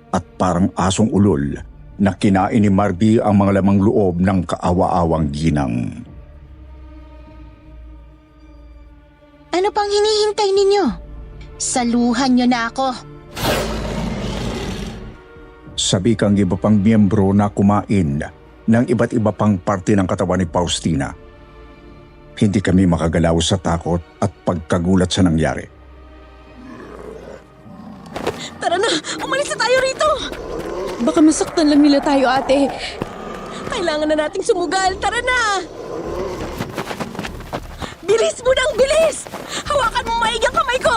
at parang asong ulol na kinain ni Marby ang mga lamang loob ng kaawa-awang ginang. Ano pang hinihintay ninyo? Saluhan niyo na ako. Sabi kang iba pang miyembro na kumain ng iba't iba pang parte ng katawan ni Faustina. Hindi kami makagalaw sa takot at pagkagulat sa nangyari. Tara na! Umalis na tayo rito! Baka masaktan lang nila tayo, ate. Kailangan na nating sumugal! Tara na! Bilis mo nang bilis! Hawakan mo maigi ang kamay ko!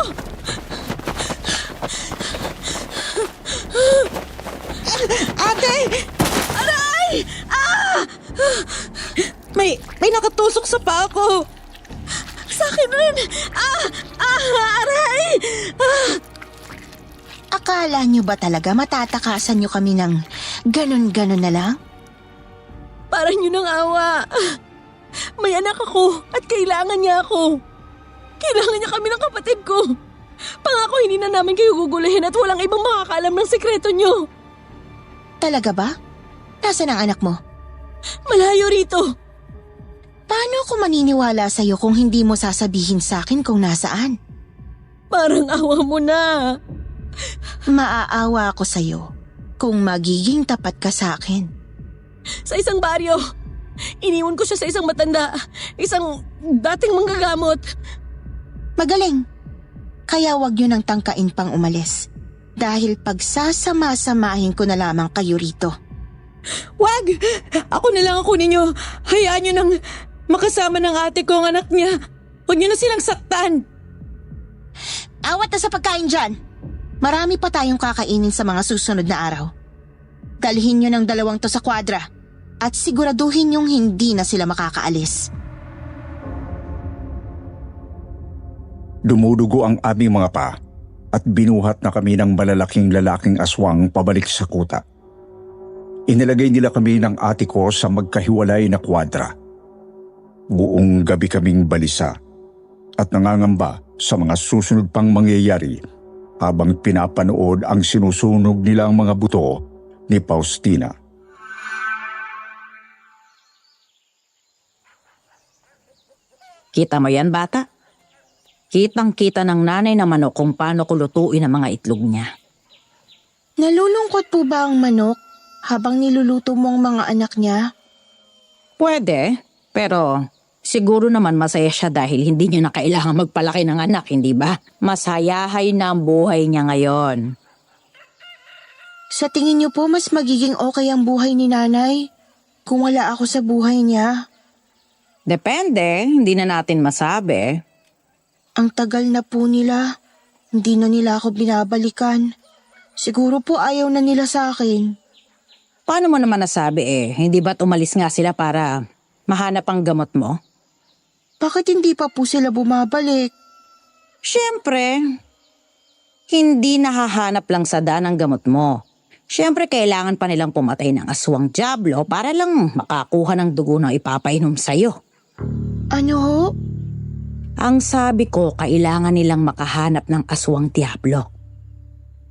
Ate! Aray! Ah! May nakatusok sa paa ko. Sa akin rin! Aray! Akala niyo ba talaga matatakasan niyo kami ng ganun-ganun na lang? Parang yun ang awa. May anak ako at kailangan niya ako. Kailangan niya kami ng kapatid ko. Pangako hindi na namin kayo guguluhin at walang ibang makakaalam ng sekreto niyo. Talaga ba? Nasaan ang anak mo? Malayo rito. Paano ako maniniwala sa'yo kung hindi mo sasabihin sa akin kung nasaan? Parang awa mo na. Maaawa ako sa'yo kung magiging tapat ka sa akin. Sa isang baryo, iniwan ko siya sa isang matanda, isang dating manggagamot. Magaling. Kaya wag niyo nang tangkain pang umalis. Dahil pagsasama-samahin ko na lamang kayo rito. Wag! Ako na lang ako ninyo. Hayaan nyo nang makasama ng ate ko ang anak niya. Huwag nyo na silang saktan. Awat na sa pagkain dyan. Marami pa tayong kakainin sa mga susunod na araw. Dalhin nyo ng 2 to sa kwadra at siguraduhin yung hindi na sila makakaalis. Dumudugo ang aming mga pa at binuhat na kami ng malalaking lalaking aswang pabalik sa kuta. Inilagay nila kami ng ate ko sa magkahiwalay na kwadra. Buong gabi kaming balisa at nangangamba sa mga susunod pang mangyayari habang pinapanood ang sinusunog nilang mga buto ni Faustina. Kita mo yan, bata? Kitang-kita ng nanay na manok kung paano kulutuin ang mga itlog niya. Nalulungkot po ba ang manok habang niluluto mo ang mga anak niya? Pwede, pero siguro naman masaya siya dahil hindi niya na kailangan magpalaki ng anak, hindi ba? Masayahay na ang buhay niya ngayon. Sa tingin niyo po mas magiging okay ang buhay ni nanay kung wala ako sa buhay niya? Depende, hindi na natin masabi. Ang tagal na po nila. Hindi na nila ako binabalikan. Siguro po ayaw na nila sa akin. Paano mo naman nasabi Hindi ba't umalis nga sila para mahanap ang gamot mo? Bakit hindi pa po sila bumabalik? Siyempre, hindi nahahanap lang sa daan ang gamot mo. Siyempre, kailangan pa nilang pumatay ng aswang Diablo para lang makakuha ng dugo na ipapainom sa'yo. Ano ho? Ang sabi ko, kailangan nilang makahanap ng aswang Diablo.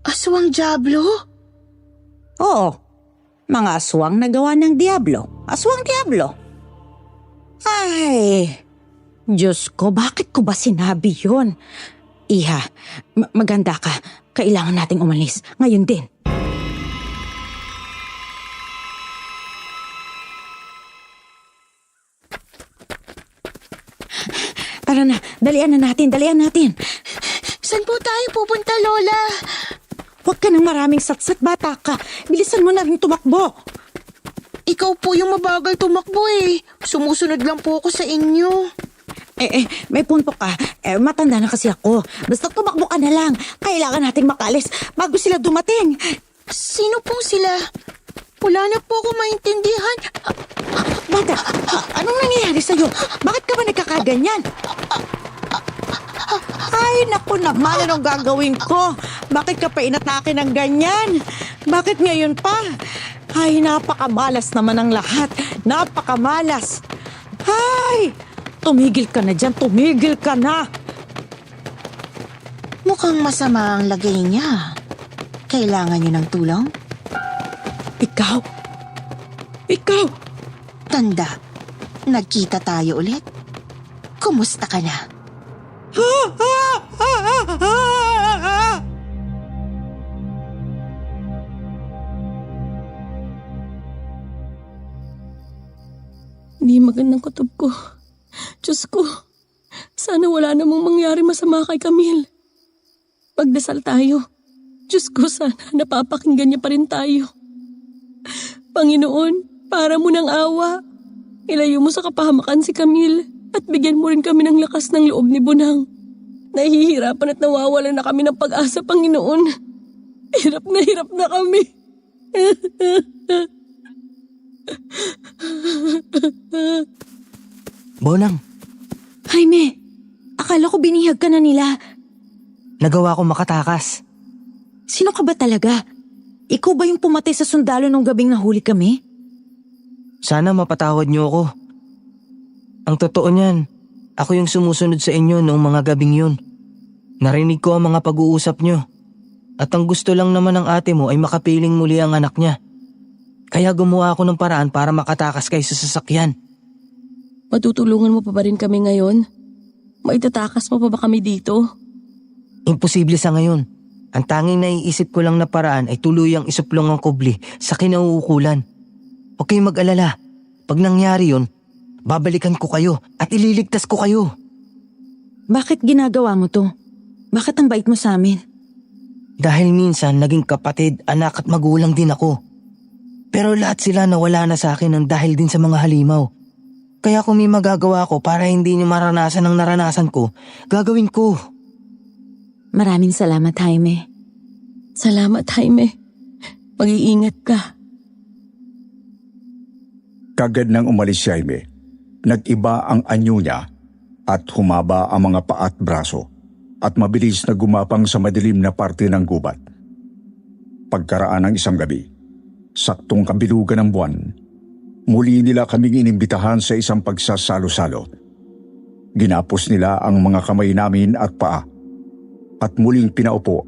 Aswang Diablo? Oo, mga aswang na gawa ng Diablo. Aswang Diablo. Ay, Diyos ko, bakit ko ba sinabi yun? Iha, maganda ka. Kailangan nating umalis. Ngayon din. Tara na, dalian natin. Saan po tayo pupunta, Lola? Huwag ka ng maraming satsat, bata ka. Bilisan mo na rin tumakbo. Ikaw po yung mabagal tumakbo Sumusunod lang po ako sa inyo. May punto ka. Matanda na kasi ako. Basta tumakbo ka na lang. Kailangan nating makalis bago sila dumating. Sino pong sila? Wala na po ako maintindihan. Bata, anong nangyayari sa'yo? Bakit ka ba nagkakaganyan? Ay, naku naman, anong gagawin ko? Bakit ka pa inatake ng ganyan? Bakit ngayon pa? Ay, napakamalas naman ang lahat. Napakamalas. Ay, tumigil ka na dyan, tumigil ka na. Mukhang masama ang lagay niya. Kailangan niyo ng tulong? Ikaw? Tanda, nagkita tayo ulit. Kumusta ka na? Hindi magandang kutob ko. Diyos ko, sana wala namang mangyari masama kay Camille. Magdasal tayo. Diyos ko, sana napapakinggan niya pa rin tayo. Panginoon, para mo ng awa. Ilayo mo sa kapahamakan si Camille at bigyan mo rin kami ng lakas ng loob ni Bunang. Nahihirapan at nawawalan na kami ng pag-asa, Panginoon. Hirap na kami. Bonang, Jaime, akala ko binihag ka na nila. nagawa ko makatakas. Sino ka ba talaga? Ikaw ba yung pumatay sa sundalo nung gabing nahuli kami? Sana mapatawad niyo ako. Ang totoo niyan, ako yung sumusunod sa inyo noong mga gabing yun. Narinig ko ang mga pag-uusap niyo. At ang gusto lang naman ng ate mo ay makapiling muli ang anak niya. Kaya gumawa ako ng paraan para makatakas kayo sa sasakyan. Matutulungan mo pa ba rin kami ngayon? Maitatakas mo pa ba kami dito? Imposible sa ngayon. Ang tanging naiisip ko lang na paraan ay tuluyang isuplong ang kubli sa kinauukulan. Huwag kayong mag-alala. Pag nangyari yun, babalikan ko kayo at ililigtas ko kayo. Bakit ginagawa mo to? Bakit ang bait mo sa amin? Dahil minsan naging kapatid, anak at magulang din ako. Pero lahat sila nawala na sa akin ng dahil din sa mga halimaw. Kaya kung may magagawa ko para hindi niyo maranasan ang naranasan ko, gagawin ko. Maraming salamat, Jaime. Salamat, Jaime. Mag-iingat ka. Kagad nang umalis si Jaime, nag-iba ang anyo niya at humaba ang mga paa at braso. at mabilis na gumapang sa madilim na parte ng gubat. Pagkaraan ng isang gabi, saktong kabilugan ng buwan, muli nila kaming inimbitahan sa isang pagsasalo-salo. Ginapos nila ang mga kamay namin at paa at muling pinaupo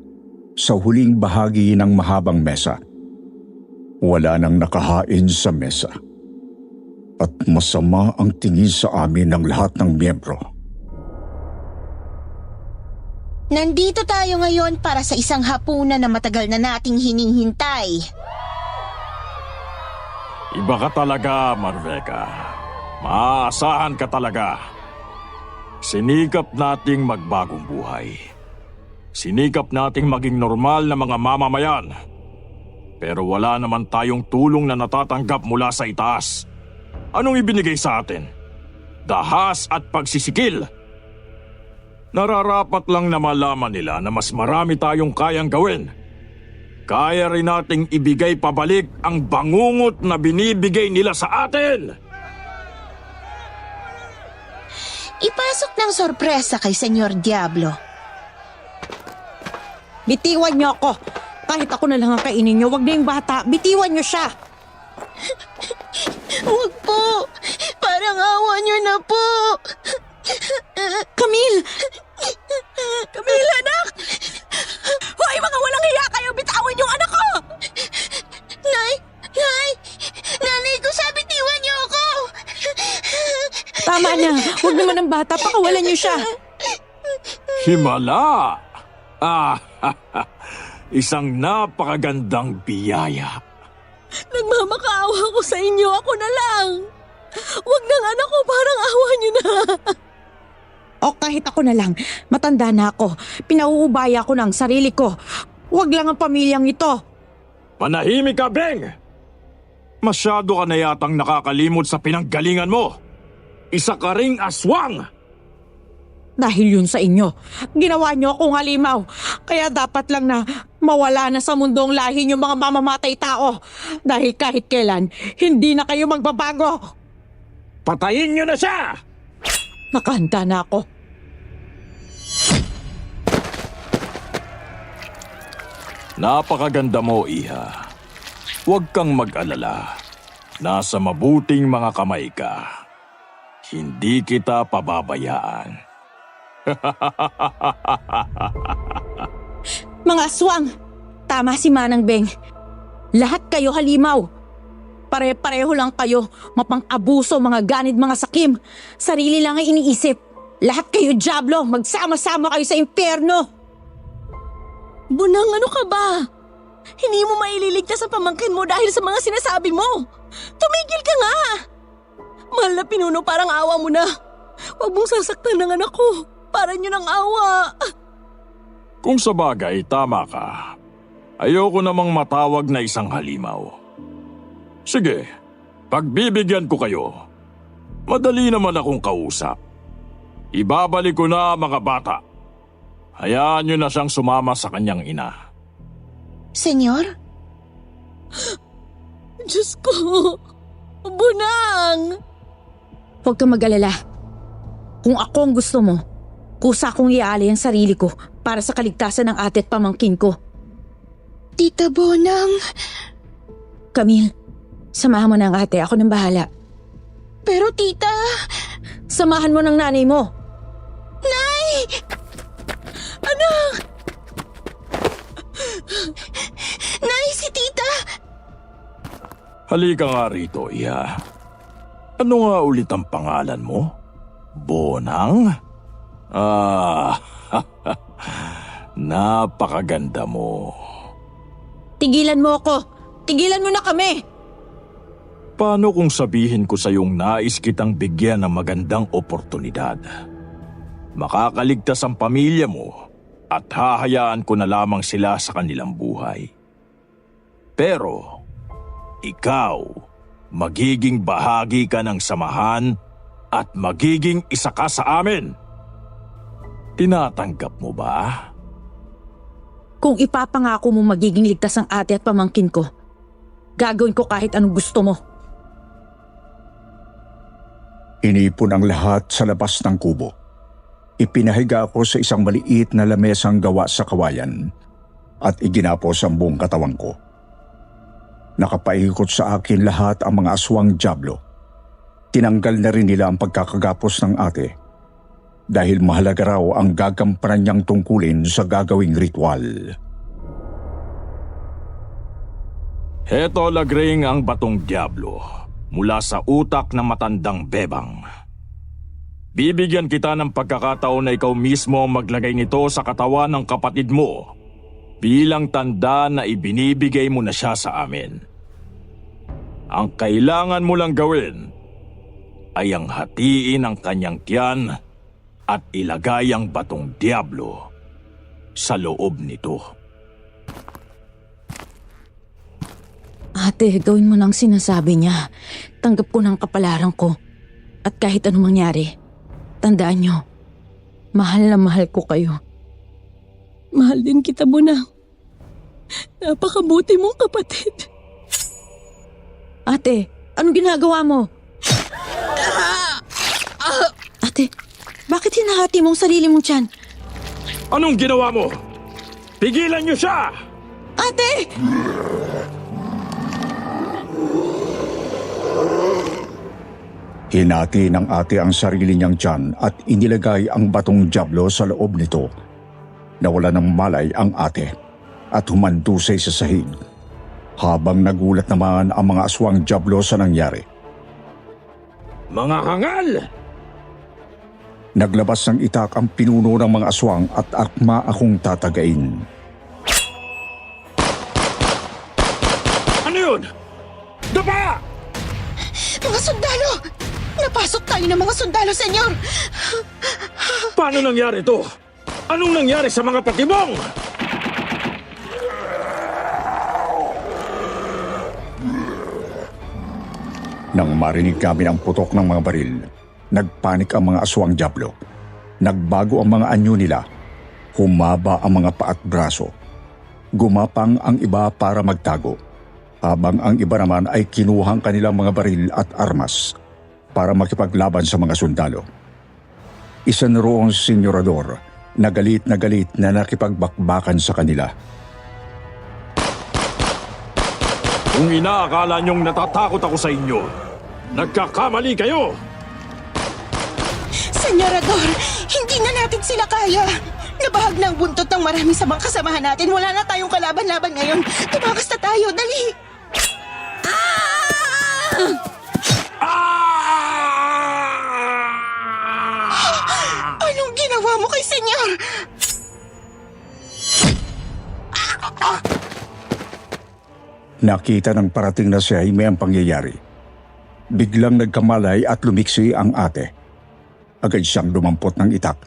sa huling bahagi ng mahabang mesa. Wala nang nakahain sa mesa at masama ang tingin sa amin ng lahat ng miyembro. Nandito tayo ngayon para sa isang hapunan na matagal na nating hinihintay. Iba ka talaga, Marveka. Maaasahan ka talaga. Sinikap nating magbagong buhay. Sinikap nating maging normal na mga mamamayan. Pero wala naman tayong tulong na natatanggap mula sa itaas. Anong ibinigay sa atin? Dahas at pagsisikil. Nararapat lang na malaman nila na mas marami tayong kayang gawin. Kaya rin nating ibigay pabalik ang bangungot na binibigay nila sa atin. Ipasok ng sorpresa kay Senyor Diablo. Bitiwan niyo ako. Kahit ako na lang ang kainin niyo, wag na yung bata. Bitiwan niyo siya. Huwag po! Parang awa niyo na po! Camille! Camille, anak! Hoy, mga walang hiya kayo! Bitawan yung anak ko! Nay! Nay! Nanay ko, sabi tiwan niyo ako! Tama na. Huwag naman ang bata. Pakawalan niyo siya. Himala! Isang napakagandang biyaya. Nagmamakaawa ko sa inyo, ako na lang. Huwag ng anak ko, parang awa niyo na. O kahit ako na lang, matanda na ako. Pinauubaya ko ng sarili ko. Huwag lang ang pamilyang ito. Manahimik ka, Beng! Masyado ka na yatang nakakalimot sa pinanggalingan mo. Isa ka ring aswang! Dahil yun sa inyo, ginawa niyo akong halimaw. Kaya dapat lang na mawala na sa mundong lahi yung mga mamamatay tao. Dahil kahit kailan, hindi na kayo magbabago. Patayin niyo na siya! Nakahanda na ako. Napakaganda mo, Iha. Huwag kang mag-alala. Nasa mabuting mga kamay ka. Hindi kita pababayaan. Mga aswang! Tama si Manang Beng. Lahat kayo halimaw. Pare-pareho lang kayo. Mapang-abuso, mga ganid, mga sakim. Sarili lang ang iniisip. Lahat kayo Diablo. Magsama-sama kayo sa impyerno. Bunang, ano ka ba? Hindi mo maililigtas sa pamangkin mo dahil sa mga sinasabi mo. Tumigil ka nga! Mahal na pinuno, parang awa mo na. Huwag mong sasaktan ng anak ko. Para niyo ng awa. Kung sa bagay, tama ka. Ayoko namang matawag na isang halimaw. Sige, pagbibigyan ko kayo. Madali naman akong kausap. Ibabalik ko na mga bata. Hayaan nyo na siyang sumama sa kanyang ina. Senyor? Diyos ko, Bunang! Huwag kang mag-alala. Kung ako ang gusto mo, kusa kong iaalay ang sarili ko para sa kaligtasan ng ate at pamangkin ko. Tita Bonang... Camille, samahan mo na ang ate. Ako nang bahala. Pero tita... Samahan mo ng nanay mo. Nay! Anak! Nay, si tita! Halika nga rito, Iha. Ano nga ulit ang pangalan mo? Bonang? Napakaganda mo. Tigilan mo ako. Tigilan mo na kami. Paano kung sabihin ko sa iyong nais kitang bigyan ng magandang oportunidad? Makakaligtas ang pamilya mo at hahayaan ko na lamang sila sa kanilang buhay. Pero, ikaw, magiging bahagi ka ng samahan at magiging isa ka sa amin. Tinatanggap mo ba? Kung ipapangako mo magiging ligtas ang ate at pamangkin ko, gagawin ko kahit anong gusto mo. Inipon ang lahat sa labas ng kubo. Ipinahiga ako sa isang maliit na lamesang gawa sa kawayan at iginapos ang buong katawan ko. Nakapaikot sa akin lahat ang mga aswang dyablo. Tinanggal na rin nila ang pagkakagapos ng ate dahil mahalaga raw ang gagampanan niyang tungkulin sa gagawing ritual. Heto lagring ang batong diablo mula sa utak ng matandang bebang. Bibigyan kita ng pagkakataon na ikaw mismo maglagay nito sa katawan ng kapatid mo bilang tanda na ibinibigay mo na siya sa amin. Ang kailangan mo lang gawin ay ang hatiin ang kanyang tiyan at ilagay ang batong diablo sa loob nito. Ate, gawin mo nang sinasabi niya. Tanggap ko ng kapalaran ko. At kahit anong mangyari, tandaan niyo, mahal na mahal ko kayo. Mahal din kita, Bunang. Napakabuti mong kapatid. Ate, anong ginagawa mo? Ate, bakit hinahati mong sarili mong tiyan? Anong ginawa mo? Pigilan niyo siya! Ate! Hinati ng ate ang sarili niyang tiyan at inilagay ang batong dyablo sa loob nito. Nawala ng malay ang ate at humandusay sa sahig. Habang nagulat naman ang mga aswang dyablo sa nangyari. Mga hangal! Naglabas ng itak ang pinuno ng mga aswang at akma akong tatagain. Ano yun? Dapa! Mga sundalo! Napasok tayo ng mga sundalo, senyor! Paano nangyari ito? Anong nangyari sa mga patibong? Nang marinig kami ang putok ng mga baril, nagpanik ang mga aswang dyablo. Nagbago ang mga anyo nila. Humaba ang mga paa at braso. Gumapang ang iba para magtago, habang ang iba naman ay kinuhang kanilang mga baril at armas para makipaglaban sa mga sundalo. Isa na roong senyorador na galit na nakipagbakbakan sa kanila. Kung inaakala niyong natatakot ako sa inyo, nagkakamali kayo! Senyorador, hindi na natin sila kaya. Nabahag na ang buntot ng marami sa mga kasamahan natin. Wala na tayong kalaban-laban ngayon. Tumakas na tayo, dali! Anong ginawa mo kay senyor? Nakita ng parating na si Jaime ang pangyayari. Biglang nagkamalay at lumiksi ang ate. Agad siyang lumampot ng itak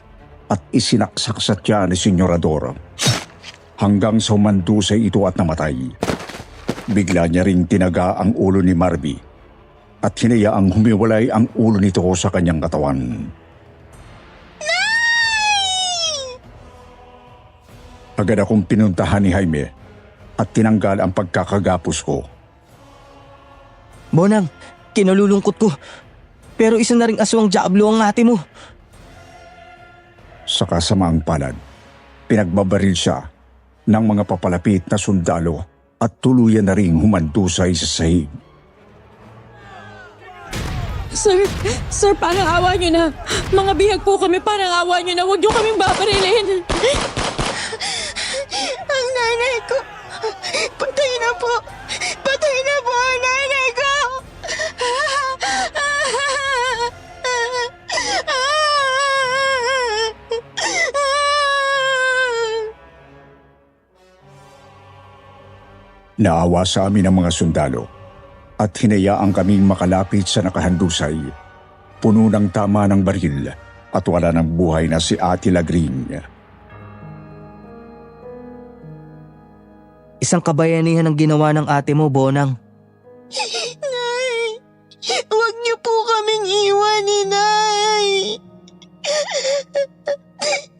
at isinaksak sa tiyan ni Senyorador. Hanggang sa humandusay ito at namatay. Bigla niya ring tinaga ang ulo ni Marby at hinayaang humiwalay ang ulo nito sa kanyang katawan. Agad akong pinuntahan ni Jaime at tinanggal ang pagkakagapos ko. Bonang, kinalulungkot ko. Pero isa na ring aswang diablo ang ate mo. Sa kasamaang palad, pinagbabaril siya ng mga papalapit na sundalo at tuluyan na ring humandusay sa sahig. Sir, parang awa niyo na. Mga bihag po kami, parang awa niyo na. Huwag niyo kaming babarilin. Ang nanay ko! Patay na po! Patay na po ang nanay ko! Naawa sa amin ang mga sundalo at hinayaan kaming makalapit sa nakahandusay. Puno ng tama ng baril at wala ng buhay na si Ate Lagring. Isang kabayanihan ang ginawa ng ate mo, Bonang. Nay! Huwag niyo po kaming iwan ni Nay!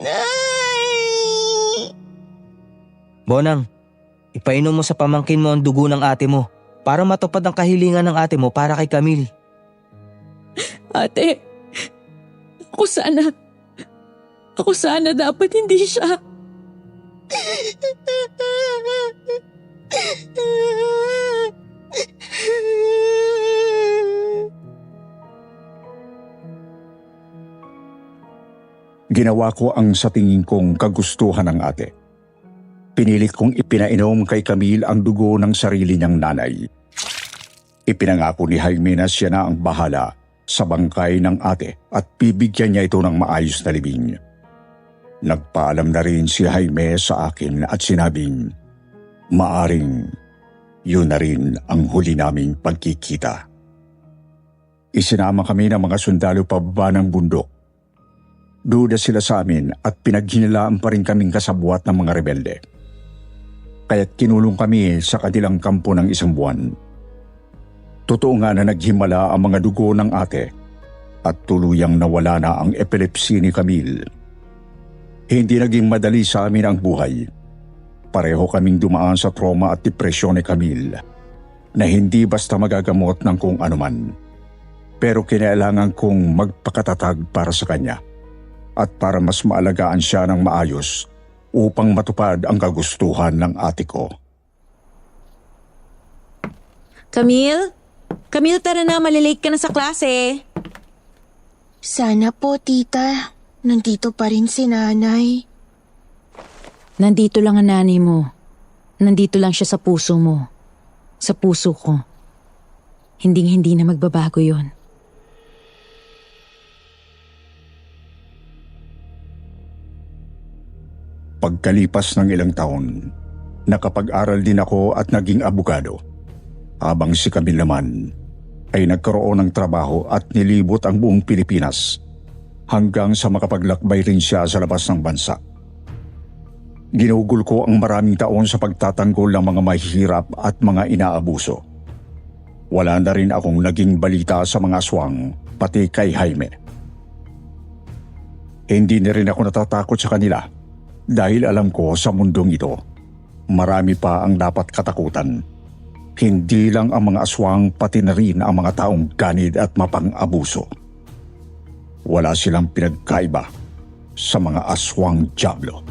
Nay! Bonang, ipainom mo sa pamangkin mo ang dugo ng ate mo para matupad ang kahilingan ng ate mo para kay Camille. Ate, ako sana. Ako sana dapat hindi siya. Ginawa ko ang sa tingin kong kagustuhan ng ate. Pinilit kong ipinainom kay Camille ang dugo ng sarili niyang nanay. Ipinangako ni Jaime na siya na ang bahala sa bangkay ng ate at bibigyan niya ito ng maayos na libing. Nagpaalam na rin si Jaime sa akin at sinabing, maaring yun na rin ang huli naming pagkikita. Isinama kami ng mga sundalo pababa ng bundok. Duda sila sa amin at pinaghinilaan pa rin kaming kasabwat ng mga rebelde. Kaya't kinulong kami sa kanilang kampo ng 1 buwan. Totoo nga na naghimala ang mga dugo ng ate at tuluyang nawala na ang epilepsy ni Camille. Hindi naging madali sa amin ang buhay. Pareho kaming dumaan sa trauma at depresyon ni Camille na hindi basta magagamot ng kung anuman. Pero kinailangan kong magpakatatag para sa kanya at para mas maalagaan siya ng maayos upang matupad ang kagustuhan ng ate ko. Camille? Camille, tara na. Malilate ka na sa klase. Sana po, tita. Nandito pa rin si nanay. Nandito lang ang nanay mo. Nandito lang siya sa puso mo. Sa puso ko. Hinding-hindi na magbabago yon. Pagkalipas ng ilang taon, nakapag-aral din ako at naging abogado. Habang si Camille naman ay nagkaroon ng trabaho at nilibot ang buong Pilipinas hanggang sa makapaglakbay rin siya sa labas ng bansa. Ginugol ko ang maraming taon sa pagtatanggol ng mga mahihirap at mga inaabuso. Wala na rin akong naging balita sa mga aswang, pati kay Jaime. Hindi na rin ako natatakot sa kanila dahil alam ko sa mundong ito, marami pa ang dapat katakutan. Hindi lang ang mga aswang, pati na rin ang mga taong ganid at mapang-abuso. Wala silang pinagkaiba sa mga aswang dyablo.